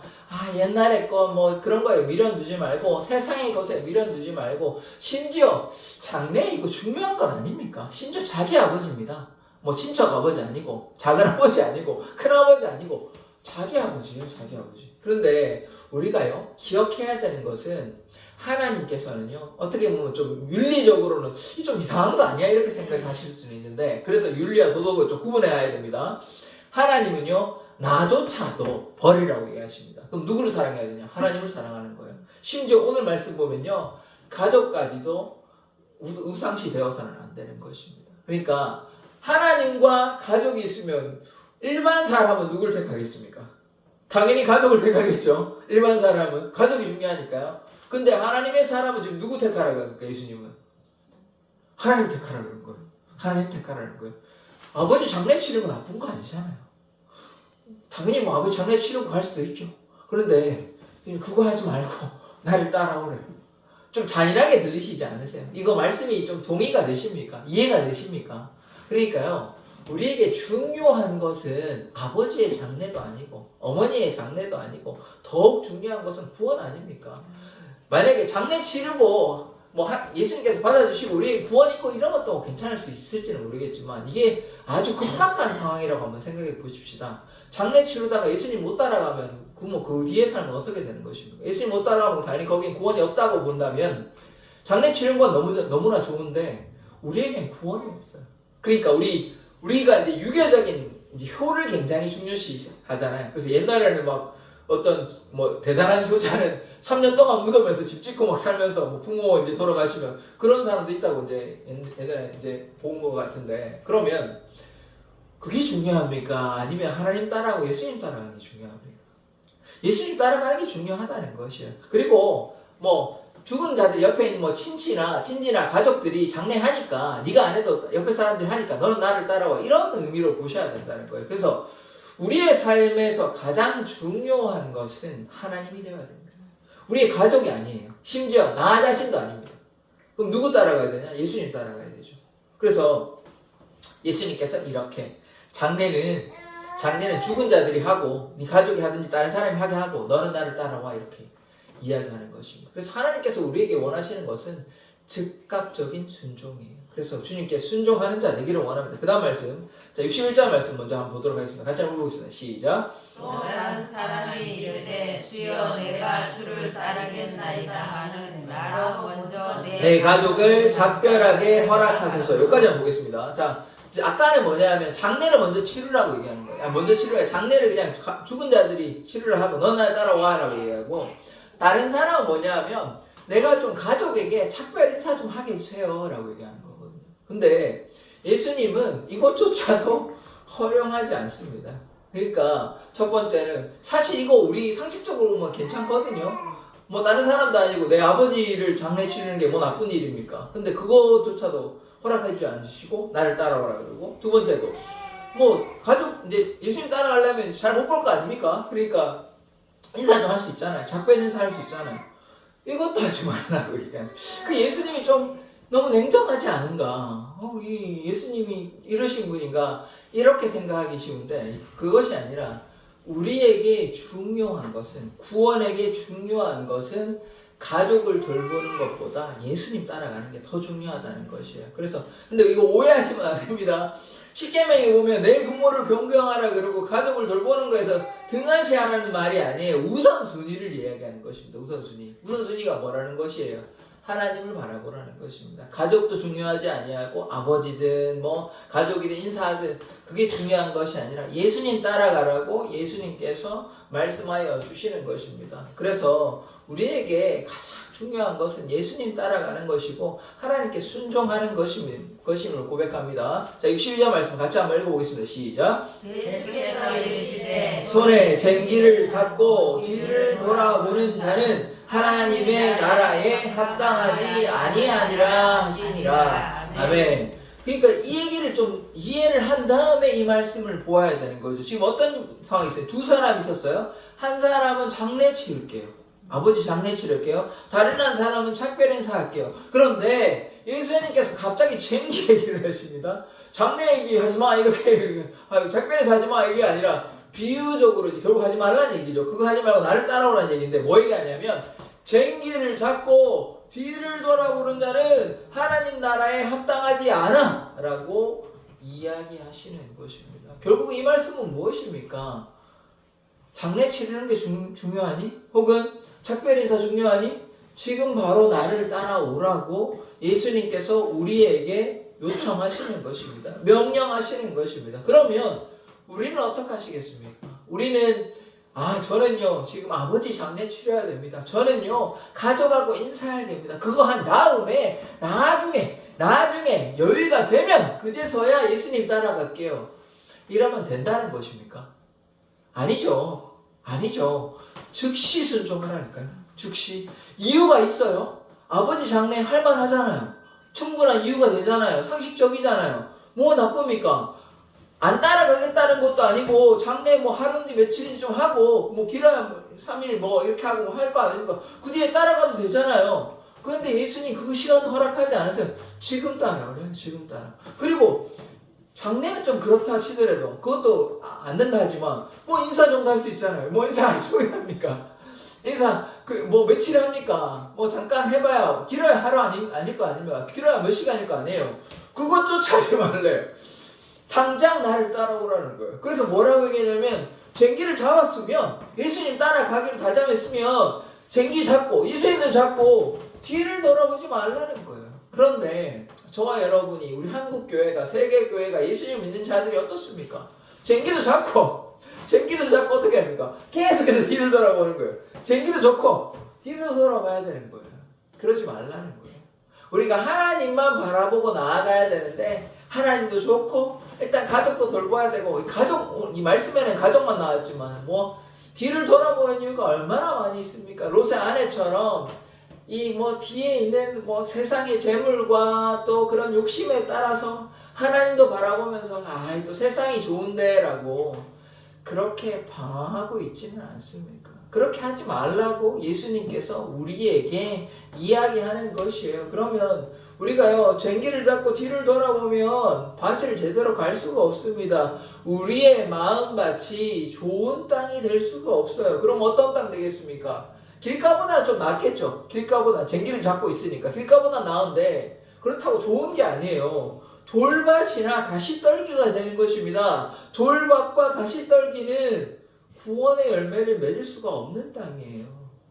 Speaker 1: 옛날에 거 뭐 그런 거에 미련 두지 말고 세상의 것에 미련 두지 말고 심지어 장래 이거 중요한 건 아닙니까? 심지어 자기 아버지입니다. 뭐 친척 아버지 아니고 작은 아버지 아니고 큰 아버지 아니고 자기 아버지예요. 자기 아버지. 그런데 우리가요 기억해야 되는 것은 하나님께서는요 어떻게 보면 좀 윤리적으로는 좀 이상한 거 아니야 이렇게 생각하실 수는 있는데 그래서 윤리와 도덕을 좀 구분해야 됩니다. 하나님은요 나조차도 버리라고 얘기하십니다. 그럼 누구를 사랑해야 되냐? 하나님을 사랑하는 거예요. 심지어 오늘 말씀 보면요 가족까지도 우상시 되어서는 안 되는 것입니다. 그러니까 하나님과 가족이 있으면 일반 사람은 누구를 택하겠습니까? 당연히 가족을 택하겠죠. 일반 사람은 가족이 중요하니까요. 근데 하나님의 사람은 지금 누구 택하라고 합니까? 예수님은 하나님 택하라고 그런 거예요. 하나님 택하라는 거예요. 아버지 장례 치르고 나쁜 거 아니잖아요. 당연히 뭐 아버지 장례 치르고 갈 수도 있죠. 그런데 그거 하지 말고 나를 따라오래요. 좀 잔인하게 들리시지 않으세요? 이거 말씀이 좀 동의가 되십니까? 이해가 되십니까? 그러니까요 우리에게 중요한 것은 아버지의 장례도 아니고 어머니의 장례도 아니고 더욱 중요한 것은 구원 아닙니까? 만약에 장례 치르고 뭐 예수님께서 받아주시고 우리에게 구원 있고 이런 것도 괜찮을 수 있을지는 모르겠지만 이게 아주 급박한 상황이라고 한번 생각해 보십시다. 장례 치르다가 예수님 못 따라가면 그 뒤에 삶은 어떻게 되는 것입니까? 예수님 못 따라가면 당연히 거기에 구원이 없다고 본다면 장례 치르는 건 너무나 좋은데 우리에겐 구원이 없어요. 그러니까 우리가 이제 유교적인 이제 효를 굉장히 중요시 하잖아요. 그래서 옛날에는 막 어떤 뭐 대단한 효자는 3년 동안 무덤에서 집 짓고 막 살면서 뭐 부모 이제 돌아가시면 그런 사람도 있다고 이제 예전에 이제 본 것 같은데 그러면 그게 중요합니까? 아니면 하나님 따라하고 예수님 따라가는 게 중요합니까? 예수님 따라가는 게 중요하다는 것이에요. 그리고 뭐 죽은 자들 옆에 있는 뭐 친지나 가족들이 장례하니까 네가 안 해도 옆에 사람들이 하니까 너는 나를 따라와 이런 의미로 보셔야 된다는 거예요. 그래서 우리의 삶에서 가장 중요한 것은 하나님이 되어야 됩니다. 우리의 가족이 아니에요. 심지어 나 자신도 아닙니다. 그럼 누구 따라가야 되냐? 예수님 따라가야 되죠. 그래서 예수님께서 이렇게 장례는 죽은 자들이 하고 네 가족이 하든지 다른 사람이 하게 하고 너는 나를 따라와 이렇게 이야기하는 것입니다. 그래서 하나님께서 우리에게 원하시는 것은 즉각적인 순종이에요. 그래서 주님께 순종하는 자 되기를 원합니다. 그 다음 말씀, 자 61절 말씀 먼저 한번 보도록 하겠습니다. 같이 한번 보겠습니다. 시작.
Speaker 2: 또 다른 사람이 이르되 주여 내가 주를 따르겠나이다 하는 나로 먼저
Speaker 1: 내 가족을 작별하게 허락하소서. 여기까지 한번 보겠습니다. 자, 이제 아까는 뭐냐면 장례를 먼저 치르라고 얘기하는 거예요. 먼저 치르라. 장례를 그냥 죽은 자들이 치르를 하고 너 날 따라와라고 얘기하고, 다른 사람은 뭐냐면 내가 좀 가족에게 작별 인사 좀 하게 해주세요라고 얘기하는 거거든요. 근데 예수님은 이것조차도 허용하지 않습니다. 그러니까 첫 번째는 사실 이거 우리 상식적으로 보면 괜찮거든요. 뭐 다른 사람도 아니고 내 아버지를 장례 치르는 게 뭐 나쁜 일입니까? 근데 그것조차도 허락해주지 않으시고 나를 따라오라 그러고, 두 번째도 뭐 가족 이제 예수님 따라가려면 잘 못 볼 거 아닙니까? 그러니까 인사 좀 할 수 있잖아요. 작별 인사 할 수 있잖아요. 이것도 하지 말라고 얘기하는. 그 예수님이 좀 너무 냉정하지 않은가? 이 예수님이 이러신 분인가? 이렇게 생각하기 쉬운데 그것이 아니라 우리에게 중요한 것은, 구원에게 중요한 것은 가족을 돌보는 것보다 예수님 따라가는 게 더 중요하다는 것이에요. 그래서 근데 이거 오해하시면 안 됩니다. 십계명에 보면 내 부모를 존경하라 그러고 가족을 돌보는 거에서 등한시하라는 말이 아니에요. 우선순위를 이야기하는 것입니다. 우선순위가 뭐라는 것이에요? 하나님을 바라보라는 것입니다. 가족도 중요하지 아니하고 아버지든 뭐 가족이든 인사하든 그게 중요한 것이 아니라 예수님 따라가라고 예수님께서 말씀하여 주시는 것입니다. 그래서 우리에게 가장 중요한 것은 예수님 따라가는 것이고 하나님께 순종하는 것임을 고백합니다. 자, 62절 말씀 같이 한번 읽어보겠습니다. 시작.
Speaker 2: 예수께서 이르시되
Speaker 1: 손에 쟁기를 잡고 뒤를 돌아보는 자는 하나님의 나라에 합당하지 아니하니라 하시니라. 아멘. 그러니까 이 얘기를 좀 이해를 한 다음에 이 말씀을 보아야 되는 거죠. 지금 어떤 상황이 있어요? 두 사람이 있었어요. 한 사람은 장례 치를게요. 아버지 장례 치를게요. 다른 한 사람은 작별 인사할게요. 그런데 예수님께서 갑자기 쟁기 얘기를 하십니다. 장례 얘기 하지 마 이렇게 작별 인사 하지 마 이게 아니라 비유적으로 결국 하지 말라는 얘기죠. 그거 하지 말고 나를 따라오라는 얘기인데 뭐 얘기하냐면 쟁기를 잡고 뒤를 돌아보는 자는 하나님 나라에 합당하지 않아 라고 이야기하시는 것입니다. 결국 이 말씀은 무엇입니까? 장례 치르는 게 중요하니? 혹은 작별 인사 중요하니? 지금 바로 나를 따라오라고 예수님께서 우리에게 요청하시는 것입니다. 명령하시는 것입니다. 그러면 우리는 어떻게 하시겠습니까? 우리는 저는요 지금 아버지 장례 치러야 됩니다. 저는요 가족하고 인사해야 됩니다. 그거 한 다음에 나중에 여유가 되면 그제서야 예수님 따라갈게요. 이러면 된다는 것입니까? 아니죠. 즉시 순종하라니까요. 즉시. 이유가 있어요. 아버지 장례 할만하잖아요. 충분한 이유가 되잖아요. 상식적이잖아요. 뭐 나쁩니까? 안 따라가겠다는 것도 아니고 장례 뭐 하루인지 며칠인지 좀 하고 뭐 길어야 3일 뭐 이렇게 하고 할 거 아닙니까? 그 뒤에 따라가도 되잖아요. 그런데 예수님 그 시간 허락하지 않으세요. 지금 따라오래요. 지금 따라. 그리고 장례는 좀 그렇다 치더라도 그것도 안 된다 하지만 뭐 인사 정도 할 수 있잖아요. 뭐 인사 안 합니까? 인사 뭐 며칠 합니까? 뭐 잠깐 해봐야 길어야 하루 아닐 거 아닙니까? 길어야 몇 시간일 거 아니에요. 그것조차 하지 말래. 당장 나를 따라오라는 거예요. 그래서 뭐라고 얘기하냐면 쟁기를 잡았으면 예수님 따라가기로 다짐했으면 쟁기 잡고 예수님도 잡고 뒤를 돌아보지 말라는 거예요. 그런데 저와 여러분이 우리 한국 교회가 세계 교회가 예수님 믿는 자들이 어떻습니까? 쟁기도 잡고 어떻게 합니까? 계속해서 뒤를 돌아보는 거예요. 쟁기도 좋고 뒤를 돌아봐야 되는 거예요. 그러지 말라는 거예요. 우리가 하나님만 바라보고 나아가야 되는데 하나님도 좋고 일단 가족도 돌봐야 되고 이 말씀에는 가족만 나왔지만 뭐 뒤를 돌아보는 이유가 얼마나 많이 있습니까? 롯의 아내처럼 이 뭐 뒤에 있는 뭐 세상의 재물과 또 그런 욕심에 따라서 하나님도 바라보면서 또 세상이 좋은데라고 그렇게 방황하고 있지는 않습니까? 그렇게 하지 말라고 예수님께서 우리에게 이야기하는 것이에요. 그러면 우리가요 쟁기를 잡고 뒤를 돌아보면 밭을 제대로 갈 수가 없습니다. 우리의 마음밭이 좋은 땅이 될 수가 없어요. 그럼 어떤 땅 되겠습니까? 길가보다 좀 낫겠죠. 길가보다 쟁기를 잡고 있으니까 길가보다 나은데 그렇다고 좋은 게 아니에요. 돌밭이나 가시떨기가 되는 것입니다. 돌밭과 가시떨기는 구원의 열매를 맺을 수가 없는 땅이에요.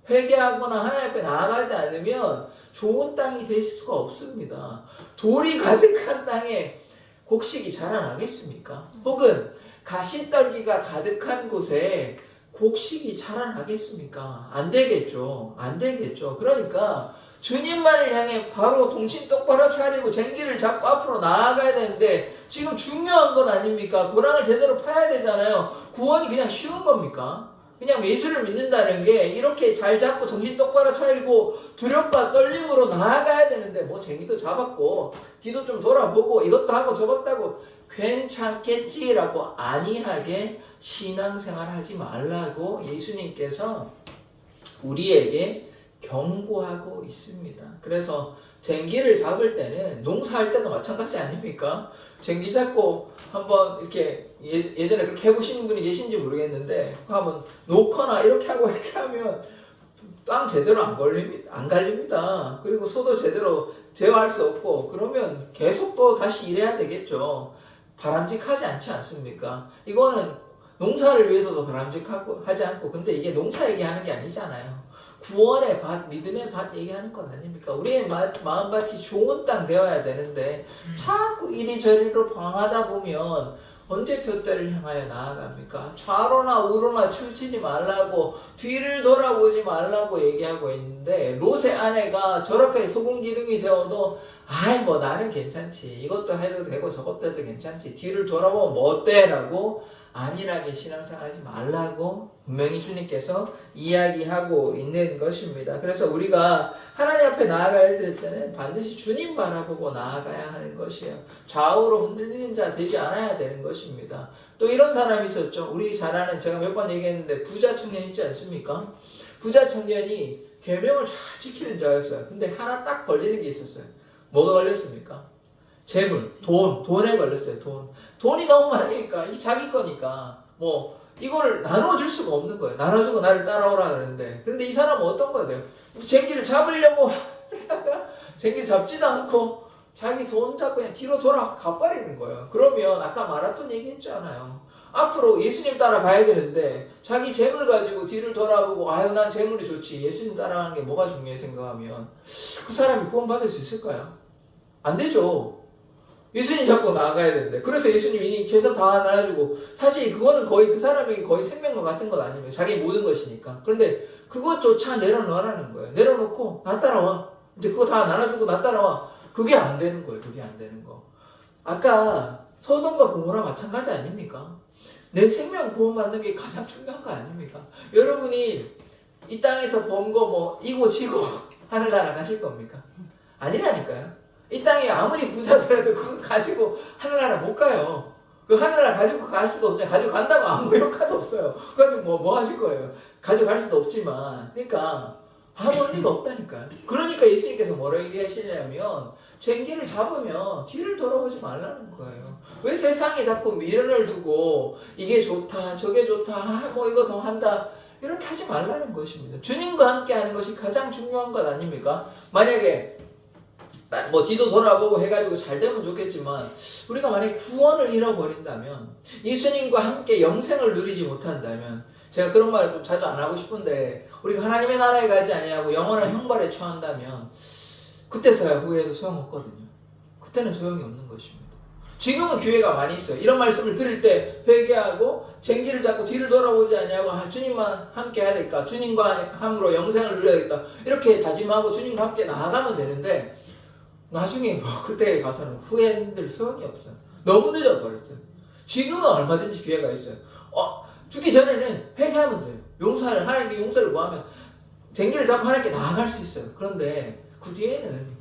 Speaker 1: 회개하거나 하나님 앞에 나아가지 않으면 좋은 땅이 될 수가 없습니다. 돌이 가득한 땅에 곡식이 자라나겠습니까? 혹은 가시떨기가 가득한 곳에 곡식이 자라나겠습니까? 안 되겠죠. 안 되겠죠. 그러니까 주님만을 향해 바로 동신 똑바로 차리고 쟁기를 잡고 앞으로 나아가야 되는데 지금 중요한 건 아닙니까? 고랑을 제대로 파야 되잖아요. 구원이 그냥 쉬운 겁니까? 그냥 예수를 믿는다는 게 이렇게 잘 잡고 정신 똑바로 차리고 두렵과 떨림으로 나아가야 되는데 뭐 쟁기도 잡았고 뒤도 좀 돌아보고 이것도 하고 저것도 하고 괜찮겠지라고 안이하게 신앙생활 하지 말라고 예수님께서 우리에게 경고하고 있습니다. 그래서 쟁기를 잡을 때는 농사할 때도 마찬가지 아닙니까? 쟁기 잡고 한번 이렇게 예전에 그렇게 해보신 분이 계신지 모르겠는데 한번 놓거나 이렇게 하고 이렇게 하면 땅 제대로 안 갈립니다. 그리고 소도 제대로 제어할 수 없고 그러면 계속 또 다시 일해야 되겠죠. 바람직하지 않지 않습니까? 이거는 농사를 위해서도 바람직하고 하지 않고 근데 이게 농사 얘기하는 게 아니잖아요. 구원의 밭, 믿음의 밭 얘기하는 건 아닙니까? 우리의 마음밭이 좋은 땅 되어야 되는데 자꾸 이리저리로 방하다 보면 언제 표대를 향하여 나아갑니까? 좌로나 우로나 출치지 말라고 뒤를 돌아보지 말라고 얘기하고 있는데 롯의 아내가 저렇게 소금 기둥이 되어도 아이 뭐 나는 괜찮지 이것도 해도 되고 저것도 해도 괜찮지 뒤를 돌아보면 뭐 어때? 라고 안일하게 신앙생활하지 말라고 분명히 주님께서 이야기하고 있는 것입니다. 그래서 우리가 하나님 앞에 나아가야 될 때는 반드시 주님 바라보고 나아가야 하는 것이에요. 좌우로 흔들리는 자 되지 않아야 되는 것입니다. 또 이런 사람이 있었죠. 우리 잘 아는 제가 몇 번 얘기했는데 부자 청년 있지 않습니까? 부자 청년이 계명을 잘 지키는 자였어요. 근데 하나 딱 걸리는 게 있었어요. 뭐가 걸렸습니까? 재물, 돈에 걸렸어요. 돈이 너무 많으니까 이 자기 거니까 뭐 이걸 나눠줄 수가 없는 거예요. 나눠주고 나를 따라오라 그러는데 근데 이 사람은 어떤 거예요? 쟁기를 잡으려고 하다가 쟁기를 잡지도 않고 자기 돈 잡고 그냥 뒤로 돌아가 버리는 거예요. 그러면 아까 마라톤 얘기했잖아요. 앞으로 예수님 따라가야 되는데 자기 재물 가지고 뒤를 돌아보고 아유 난 재물이 좋지 예수님 따라가는 게 뭐가 중요해 생각하면 그 사람이 구원받을 수 있을까요? 안 되죠. 예수님 잡고 나아가야 되는데 그래서 예수님이 재산 다 나눠주고 사실 그거는 거의 그 사람에게 거의 생명과 같은 것 아니에요. 자기 모든 것이니까. 그런데 그것조차 내려놓으라는 거예요. 내려놓고 나 따라와. 이제 그거 다 나눠주고 나 따라와. 그게 안 되는 거예요. 그게 안 되는 거. 아까 소돔과 고모라 마찬가지 아닙니까? 내 생명 구원받는 게 가장 중요한 거 아닙니까? 여러분이 이 땅에서 번 거 뭐 이고 지고 하늘나라 가실 겁니까? 아니라니까요. 이 땅에 아무리 부자더라도 그거 가지고 하늘나라 못 가요. 그 하늘나라 가지고 갈 수도 없냐. 가지고 간다고 아무 효과도 없어요. 그래서 뭐 하실 거예요? 가지고 갈 수도 없지만. 그러니까 아무 의미가 없다니까요. 그러니까 예수님께서 뭐라고 얘기하시냐면 쟁기를 잡으면 뒤를 돌아보지 말라는 거예요. 왜 세상에 자꾸 미련을 두고 이게 좋다 저게 좋다 뭐 이거 더 한다 이렇게 하지 말라는 것입니다. 주님과 함께 하는 것이 가장 중요한 것 아닙니까? 만약에 뭐 뒤도 돌아보고 해가지고 잘 되면 좋겠지만 우리가 만약에 구원을 잃어버린다면 예수님과 함께 영생을 누리지 못한다면 제가 그런 말을 좀 자주 안 하고 싶은데 우리가 하나님의 나라에 가지 아니하고 영원한 형벌에 처한다면 그때서야 후회해도 소용없거든요. 그때는 소용이 없는 것입니다. 지금은 기회가 많이 있어요. 이런 말씀을 들을 때 회개하고 쟁기를 잡고 뒤를 돌아보지 아니하고 주님만 함께 해야 되니까 주님과 함으로 영생을 누려야겠다 이렇게 다짐하고 주님과 함께 나아가면 되는데 나중에 뭐 그때 가서는 후회한들 소용이 없어요. 너무 늦어버렸어요. 지금은 얼마든지 기회가 있어요. 죽기 전에는 회개하면 돼요. 용서를 하나님께 용서를 구하면 쟁기를 잡고 하나님께 나아갈 수 있어요. 그런데 그 뒤에는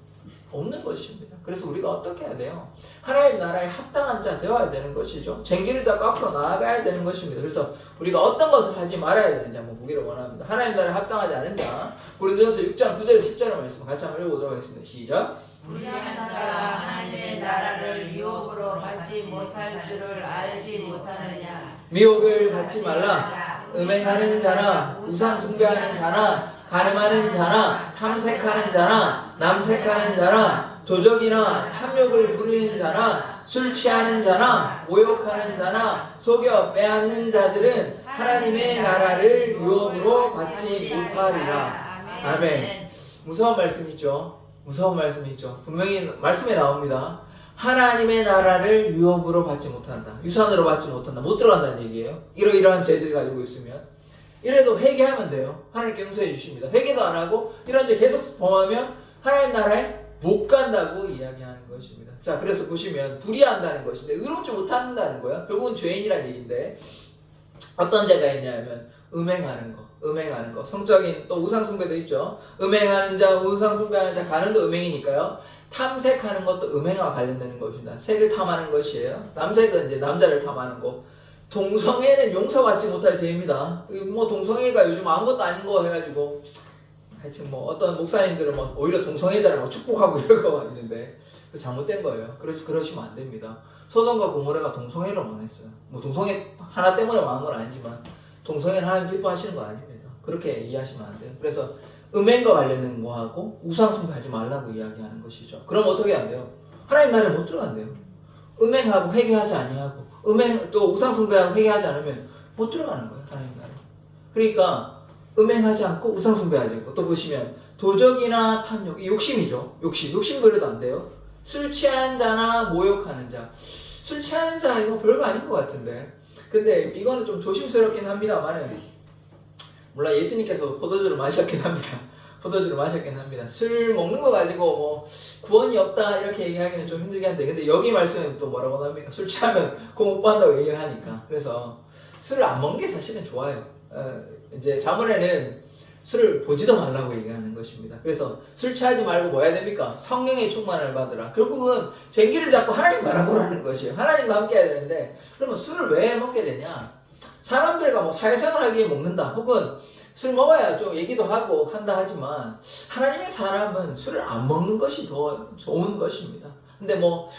Speaker 1: 없는 것입니다. 그래서 우리가 어떻게 해야 돼요? 하나님 나라에 합당한 자 되어야 되는 것이죠. 쟁기를 잡고 앞으로 나아가야 되는 것입니다. 그래서 우리가 어떤 것을 하지 말아야 되는지 한번 보기를 원합니다. 하나님 나라에 합당하지 않은 자 고린도전서 6장 9절 10절의 말씀 같이 한번 읽어보도록 하겠습니다. 시작.
Speaker 2: 불의한 자가 하나님의 나라를 유혹으로 받지 못할 줄을 알지 못하느냐.
Speaker 1: 미혹을 받지 말라. 음행하는 자나 우상 숭배하는 자나 간음하는 자나 탐색하는 자나 남색하는 자나 도적이나 탐욕을 부리는 자나 술 취하는 자나 모욕하는 자나 속여 빼앗는 자들은 하나님의 나라를 유업으로 받지 못하리라. 아멘. 무서운 말씀이죠. 무서운 말씀이죠. 분명히 말씀에 나옵니다. 하나님의 나라를 유업으로 받지 못한다. 유산으로 받지 못한다. 못 들어간다는 얘기예요. 이러이러한 죄들을 가지고 있으면. 이래도 회개하면 돼요. 하나님께 용서해 주십니다. 회개도 안 하고 이런 죄 계속 범하면 하나님 나라에 못 간다고 이야기하는 것입니다. 자, 그래서 보시면 불의한다는 것인데 의롭지 못한다는 거예요. 결국은 죄인이라는 얘기인데 어떤 죄가 있냐면 음행하는 거. 성적인 또 우상숭배도 있죠. 음행하는 자, 우상숭배하는 자, 가늠도 음행이니까요. 탐색하는 것도 음행과 관련되는 것입니다. 색을 탐하는 것이에요. 남색은 이제 남자를 탐하는 거. 동성애는 용서받지 못할 죄입니다. 뭐 동성애가 요즘 아무것도 아닌 거 해가지고 하여튼 뭐 어떤 목사님들은 뭐 오히려 동성애자를 막 축복하고 이런 거 있는데 그 잘못된 거예요. 그러시면 안 됩니다. 소돔과 고모라가 동성애로 망했어요. 뭐 동성애 하나 때문에 망한 건 아니지만 동성애는 하나님 기뻐하시는 거 아닙니다. 그렇게 이해하시면 안 돼요. 그래서 음행과 관련된 거하고 우상숭배하지 말라고 이야기하는 것이죠. 그럼 어떻게 안 돼요? 하나님 나라에 못 들어간대요. 음행하고 회개하지 아니하고 음행 또 우상숭배하고 회개하지 않으면 못 들어가는 거예요. 하나님 나라에. 그러니까 음행하지 않고 우상숭배하지 않고 또 보시면 도적이나 탐욕, 욕심이죠. 욕심 부려도 안 돼요. 술 취하는 자나 모욕하는 자. 술 취하는 자 이거 별거 아닌 것 같은데. 근데 이거는 좀 조심스럽긴 합니다만은 물론 예수님께서 포도주를 마셨긴 합니다. 술 먹는 거 가지고 뭐 구원이 없다 이렇게 얘기하기는 좀 힘들긴 한데 근데 여기 말씀은 또 뭐라고 합니까? 술 취하면 구원 못 받는다고 얘기를 하니까 그래서 술을 안 먹는 게 사실은 좋아요. 이제 자문에는 술을 보지도 말라고 얘기하는 것입니다. 그래서 술 취하지 말고 뭐 해야 됩니까? 성령의 충만을 받으라. 결국은 쟁기를 잡고 하나님 바라보라는 것이에요. 하나님과 함께 해야 되는데 그러면 술을 왜 먹게 되냐? 사람들과 뭐 사회생활하기 위해 먹는다. 혹은 술 먹어야 좀 얘기도 하고 한다 하지만 하나님의 사람은 술을 안 먹는 것이 더 좋은 것입니다. 근데 뭐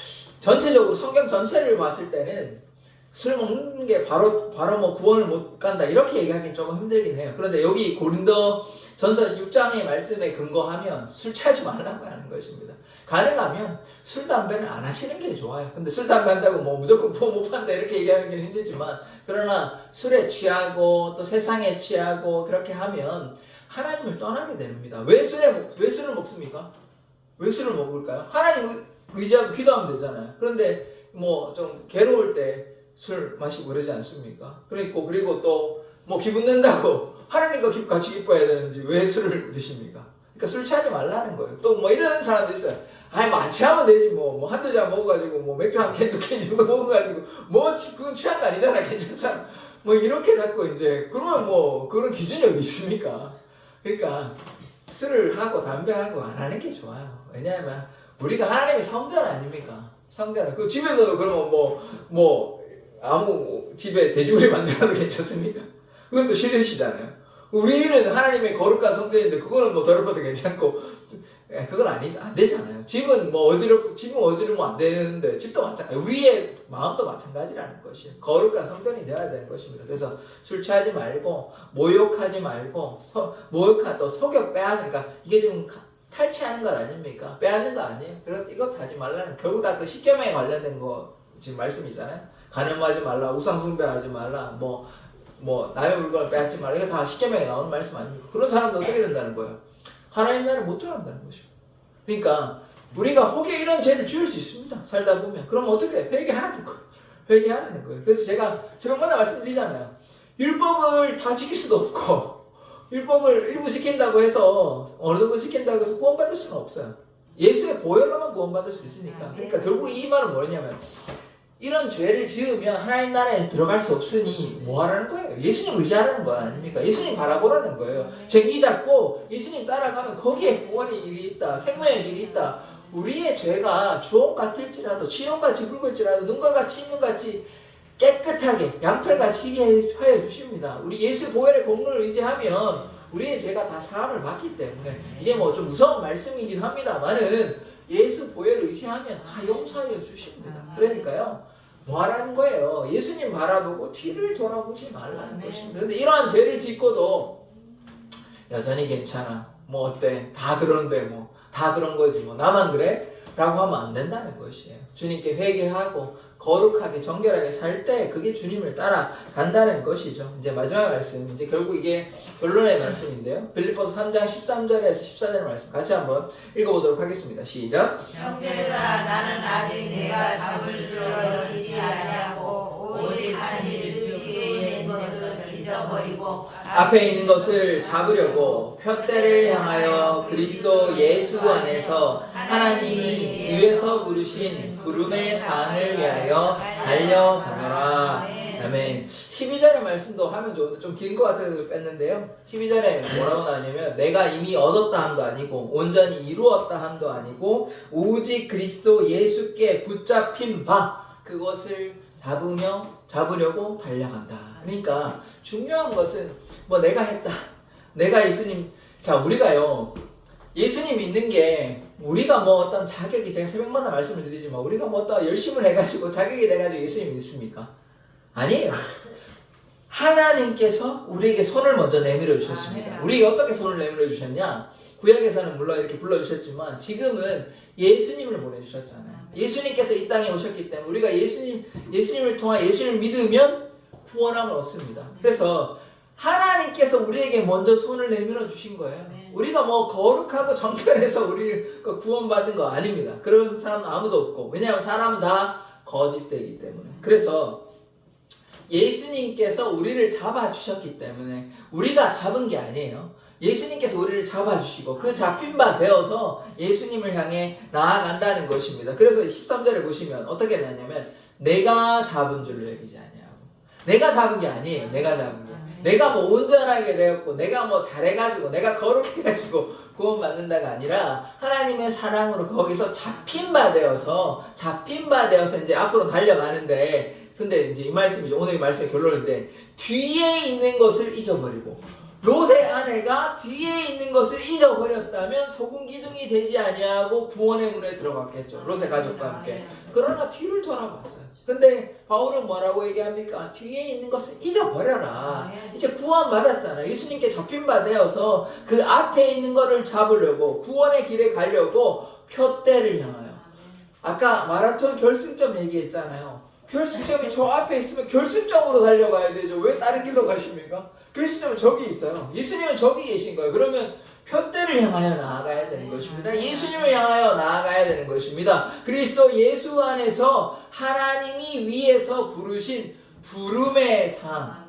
Speaker 1: 전체적으로 성경 전체를 봤을 때는 술 먹는 게 바로 뭐 구원을 못 간다 이렇게 얘기하기는 조금 힘들긴 해요. 그런데 여기 고린도 전서 6장의 말씀에 근거하면 술 취하지 말라고 하는 것입니다. 가능하면 술, 담배는 안 하시는 게 좋아요. 근데 술, 담배 한다고 뭐 무조건 부모 못 판다 이렇게 얘기하는 게 힘들지만 그러나 술에 취하고 또 세상에 취하고 그렇게 하면 하나님을 떠나게 됩니다. 왜 술을 먹습니까? 왜 술을 먹을까요? 하나님 의지하고 기도하면 되잖아요. 그런데 뭐 좀 괴로울 때 술 마시고 그러지 않습니까? 그리고 또 뭐 기분 낸다고 하나님과 같이 기뻐해야 되는지 왜 술을 드십니까? 그러니까 술 취하지 말라는 거예요. 또 뭐 이런 사람도 있어요. 아이 뭐 안 취하면 되지 뭐 한두 잔 먹어가지고 뭐 맥주 한 캔 두 캔 정도 먹어가지고 뭐 그건 취한 거 아니잖아 괜찮잖아. 뭐 이렇게 자꾸 이제 그러면 뭐 그런 기준이 어디 있습니까? 그러니까 술을 하고 담배하고 안 하는 게 좋아요. 왜냐하면 우리가 하나님의 성전 아닙니까? 성전. 그 집에서도 그러면 뭐 아무 집에 돼지고기 만들어도 괜찮습니까? 그건 또 싫으시잖아요. 우리는 하나님의 거룩한 성전인데 그거는 뭐 더럽혀도 괜찮고 그건 안 되잖아요. 집은 어지르면 안 되는데 집도 마찬가지. 우리의 마음도 마찬가지라는 것이에요. 거룩한 성전이 되어야 되는 것입니다. 그래서 술 취하지 말고 모욕하지 말고 또 속여 빼앗으니까 이게 지금 탈취하는 것 아닙니까? 빼앗는 거 아니에요. 그래서 이것 하지 말라는 결국 다 그 십계명에 관련된 거 지금 말씀이잖아요. 간음하지 말라, 우상숭배하지 말라, 뭐 남의 물건을 빼앗지 말라. 이거 다 십계명에 나오는 말씀 아닙니까? 그런 사람도 어떻게 된다는 거예요? 하나님 나라를 못 들어간다는 것이고. 그러니까 우리가 혹여 이런 죄를 지을 수 있습니다. 살다 보면. 그럼 어떻게 해? 회개하라는 거예요. 회개하라는 거예요. 그래서 제가 새벽마다 말씀드리잖아요. 율법을 다 지킬 수도 없고 율법을 일부 지킨다고 해서 어느 정도 지킨다고 해서 구원받을 수는 없어요. 예수의 보혈로만 구원받을 수 있으니까. 그러니까 결국 이 말은 뭐냐면 이런 죄를 지으면 하나님 나라에 들어갈 수 없으니 뭐 하라는 거예요? 예수님 의지하라는 거 아닙니까? 예수님 바라보라는 거예요. 쟁기 잡고 예수님 따라가면 거기에 구원의 길이 있다. 생명의 길이 있다. 우리의 죄가 주홍 같을지라도 진홍같이 붉을지라도 눈과 같이 흰눈같이 깨끗하게 양털같이 하여 주십니다. 우리 예수 보혈의 공로를 의지하면 우리의 죄가 다 사함을 받기 때문에 이게 뭐 좀 무서운 말씀이긴 합니다만은 예수 보혈을 의지하면 다 용서하여 주십니다. 그러니까요. 뭐 하라는 거예요? 예수님 바라보고 뒤를 돌아보지 말라는 것입니다. 근데 이러한 죄를 짓고도 여전히 괜찮아. 뭐 어때? 다 그러는데 다 그런 거지. 나만 그래? 라고 하면 안 된다는 것이에요. 주님께 회개하고 거룩하게 정결하게 살 때 그게 주님을 따라간다는 것이죠. 이제 마지막 말씀, 이제 결국 이게 결론의 말씀인데요. 빌립보서 3장 13절에서 14절 말씀 같이 한번 읽어보도록 하겠습니다. 시작.
Speaker 2: 형제들아 나는 아직 내가 잡을 줄로 여기지 아니하고 오직 한 일 즉 뒤에 있는 것을 잊어버리고
Speaker 1: 앞에 있는 것을 잡으려고 푯대를 향하여 그리스도 예수 안에서 하나님이 위에서 부르신 부름의 상을 위하여 달려가노라. 아멘. 12절의 말씀도 하면 좋은데 좀 긴 것 같아서 뺐는데요. 12절에 뭐라고 나오냐면 내가 이미 얻었다 함도 아니고 온전히 이루었다 함도 아니고 오직 그리스도 예수께 붙잡힌 바 그것을 잡으려고 달려간다. 그러니까 중요한 것은 뭐 내가 했다. 내가 예수님, 자 우리가요 예수님 믿는 게 우리가 뭐 어떤 자격이, 제가 새벽마다 말씀을 드리지만 우리가 뭐 어떤 열심을 해가지고 자격이 돼가지고 예수님 믿습니까? 아니에요. 하나님께서 우리에게 손을 먼저 내밀어 주셨습니다. 우리에게 어떻게 손을 내밀어 주셨냐? 구약에서는 물론 이렇게 불러주셨지만 지금은 예수님을 보내주셨잖아요. 예수님께서 이 땅에 오셨기 때문에 우리가 예수님을 통해 예수님을 믿으면 구원함을 얻습니다. 그래서 하나님께서 우리에게 먼저 손을 내밀어 주신 거예요. 우리가 뭐 거룩하고 정결해서 우리를 구원받은 거 아닙니다. 그런 사람은 아무도 없고, 왜냐하면 사람은 다 거짓되기 때문에. 그래서 예수님께서 우리를 잡아주셨기 때문에 우리가 잡은 게 아니에요. 예수님께서 우리를 잡아주시고 그 잡힌 바 되어서 예수님을 향해 나아간다는 것입니다. 그래서 13절에 보시면 어떻게 되냐면 내가 잡은 줄로 여기지 아니하고, 내가 잡은 게 아니에요. 내가 잡은 게 내가 뭐 온전하게 되었고 내가 뭐 잘해가지고 내가 거룩해가지고 구원받는다가 아니라 하나님의 사랑으로 거기서 잡힌 바 되어서 이제 앞으로 달려가는데, 근데 이제 이 말씀이죠. 오늘 이 말씀의 결론인데 뒤에 있는 것을 잊어버리고, 롯의 아내가 뒤에 있는 것을 잊어버렸다면 소금 기둥이 되지 아니하고 구원의 문에 들어갔겠죠. 롯의 가족과 함께. 그러나 뒤를 돌아봤어요. 근데 바울은 뭐라고 얘기합니까? 뒤에 있는 것을 잊어버려라. 이제 구원 받았잖아. 예수님께 잡힌 바 되어서 그 앞에 있는 것을 잡으려고, 구원의 길에 가려고 푯대를 향하여. 아까 마라톤 결승점 얘기했잖아요. 결승점이 저 앞에 있으면 결승점으로 달려가야 되죠. 왜 다른 길로 가십니까? 결승점은 저기 있어요. 예수님은 저기 계신 거예요. 그러면 푯대를 향하여 나아가야 되는 것입니다. 예수님을 향하여 나아가야 되는 것입니다. 그리스도 예수 안에서 하나님이 위에서 부르신 부름의 상.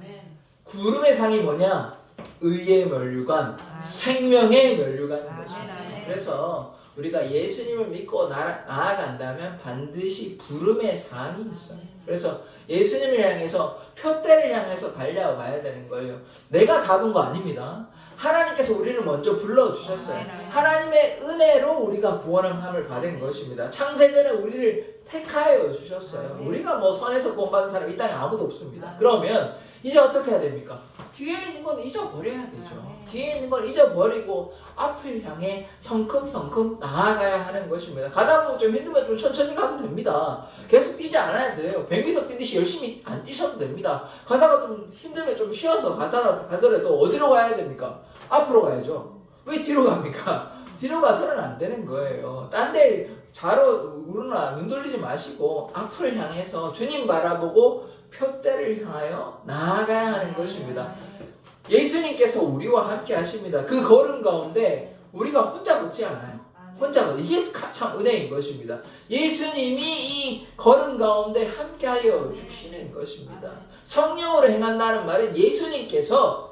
Speaker 1: 부름의 상이 뭐냐? 의의 면류관, 생명의 면류관인 것입니다. 그래서 우리가 예수님을 믿고 나아간다면 반드시 부름의 상이 있어요. 그래서 예수님을 향해서 푯대를 향해서 달려가야 되는 거예요. 내가 잡은 거 아닙니다. 하나님께서 우리를 먼저 불러주셨어요. 하나님의 은혜로 우리가 구원함을 받은 것입니다. 창세전에 우리를 택하여 주셨어요. 우리가 뭐 선에서 구원받은 사람 이 땅에 아무도 없습니다. 그러면 이제 어떻게 해야 됩니까? 뒤에 있는 건 잊어버려야 되죠. 뒤에 있는 걸 잊어버리고 앞을 향해 성큼성큼 나아가야 하는 것입니다. 가다 보면 좀 힘들면 좀 천천히 가도 됩니다. 계속 뛰지 않아야 돼요. 100m 뛰듯이 열심히 안 뛰셔도 됩니다. 가다가 좀 힘들면 좀 쉬어서 가더라도 어디로 가야 됩니까? 앞으로 가야죠. 왜 뒤로 갑니까? 뒤로 가서는 안 되는 거예요. 딴 데 자로 우르나 눈 돌리지 마시고 앞을 향해서 주님 바라보고 푯대를 향하여 나아가야 하는 것입니다. 예수님께서 우리와 함께 하십니다. 그 걸음 가운데 우리가 혼자 걷지 않아요. 이게 참 은혜인 것입니다. 예수님이 이 걸음 가운데 함께하여 주시는 것입니다. 성령으로 행한다는 말은 예수님께서,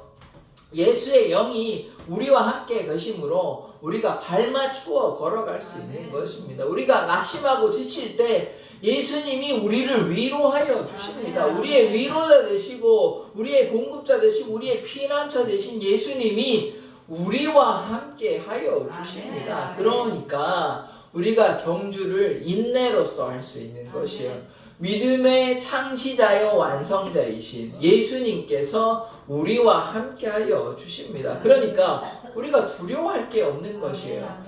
Speaker 1: 예수의 영이 우리와 함께 계심으로 우리가 발맞추어 걸어갈 수 있는 것입니다. 우리가 낙심하고 지칠 때 예수님이 우리를 위로하여 주십니다. 우리의 위로자 되시고 우리의 공급자 되시고 우리의 피난처 되신 예수님이 우리와 함께 하여 주십니다. 그러니까 우리가 경주를 인내로써 할 수 있는 것이에요. 믿음의 창시자여 완성자이신 예수님께서 우리와 함께 하여 주십니다. 그러니까 우리가 두려워할 게 없는 것이에요.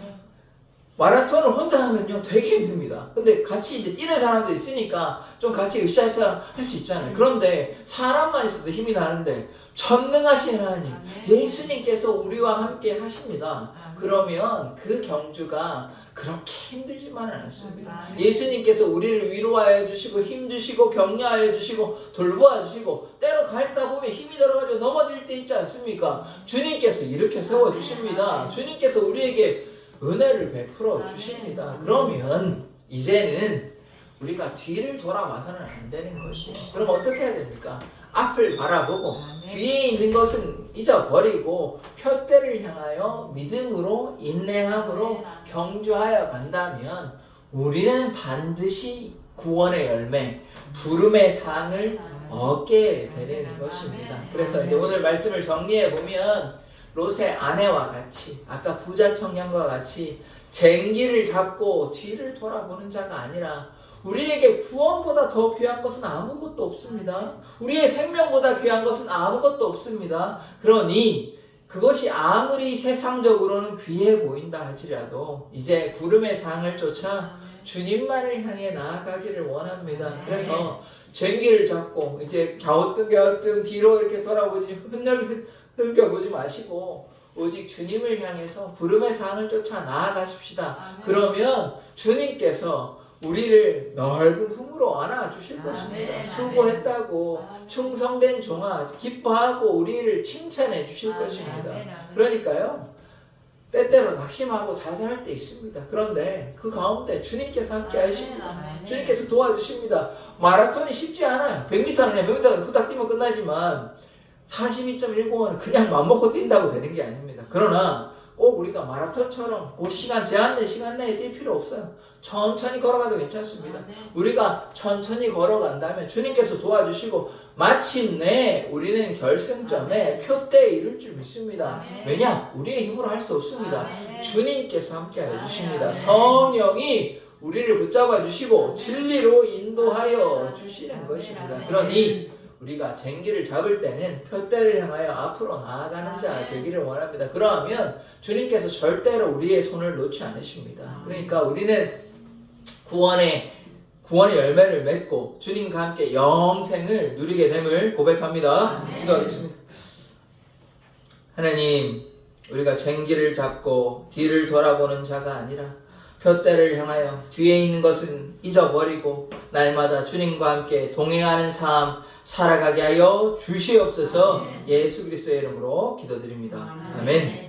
Speaker 1: 마라톤을 혼자 하면요 되게 힘듭니다. 근데 같이 이제 뛰는 사람도 있으니까 좀 같이 으쌰으쌰 할 수 있잖아요. 그런데 사람만 있어도 힘이 나는데 전능하신 하나님 예수님께서 우리와 함께 하십니다. 그러면 그 경주가 그렇게 힘들지만은 않습니다. 예수님께서 우리를 위로하여 주시고 힘 주시고 격려하여 주시고 돌보아 주시고 때로 갈다 보면 힘이 들어가지고 넘어질 때 있지 않습니까? 주님께서 이렇게 세워 주십니다. 주님께서 우리에게 은혜를 베풀어 주십니다. 그러면 이제는 우리가 뒤를 돌아봐서는 안 되는 것이에요. 그럼 어떻게 해야 됩니까? 앞을 바라보고 뒤에 있는 것은 잊어버리고 표대를 향하여 믿음으로 인내함으로 경주하여 간다면 우리는 반드시 구원의 열매, 부름의 상을 얻게 되는 것입니다. 그래서 이제 오늘 말씀을 정리해 보면 롯의 아내와 같이 아까 부자 청년과 같이 쟁기를 잡고 뒤를 돌아보는 자가 아니라 우리에게 구원보다 더 귀한 것은 아무것도 없습니다. 우리의 생명보다 귀한 것은 아무것도 없습니다. 그러니 그것이 아무리 세상적으로는 귀해 보인다 할지라도 이제 구름의 상을 쫓아 주님만을 향해 나아가기를 원합니다. 그래서 쟁기를 잡고 이제 갸우뚱 뒤로 이렇게 돌아보지 흘겨보지 마시고 오직 주님을 향해서 부름의 상을 쫓아 나아가십시다. 그러면 주님께서 우리를 넓은 품으로 안아주실 것입니다. 수고했다고 충성된 종아 기뻐하고 우리를 칭찬해 주실 것입니다. 그러니까요 때때로 낙심하고 자살할 때 있습니다. 그런데 그 가운데 주님께서 함께 하십니다. 주님께서 도와주십니다. 마라톤이 쉽지 않아요. 100m는 그냥 100m 후딱 뛰면 끝나지만 42.195는 그냥 맘먹고 뛴다고 되는 게 아닙니다. 그러나 꼭 우리가 마라톤처럼 그 시간 제한된 시간 내에 뛸 필요 없어요. 천천히 걸어가도 괜찮습니다. 우리가 천천히 걸어간다면 주님께서 도와주시고 마침내 우리는 결승점에 표대에 이를 줄 믿습니다. 왜냐? 우리의 힘으로 할 수 없습니다. 주님께서 함께 해주십니다. 성령이 우리를 붙잡아 주시고 진리로 인도하여 주시는 것입니다. 그러니 우리가 쟁기를 잡을 때는 표대를 향하여 앞으로 나아가는 자 되기를 원합니다. 그러하면 주님께서 절대로 우리의 손을 놓지 않으십니다. 그러니까 우리는 구원의 열매를 맺고 주님과 함께 영생을 누리게 됨을 고백합니다. 기도하겠습니다. 하나님, 우리가 쟁기를 잡고 뒤를 돌아보는 자가 아니라 표대를 향하여 뒤에 있는 것은 잊어버리고 날마다 주님과 함께 동행하는 삶 살아가게 하여 주시옵소서. 예수 그리스도의 이름으로 기도드립니다. 아멘.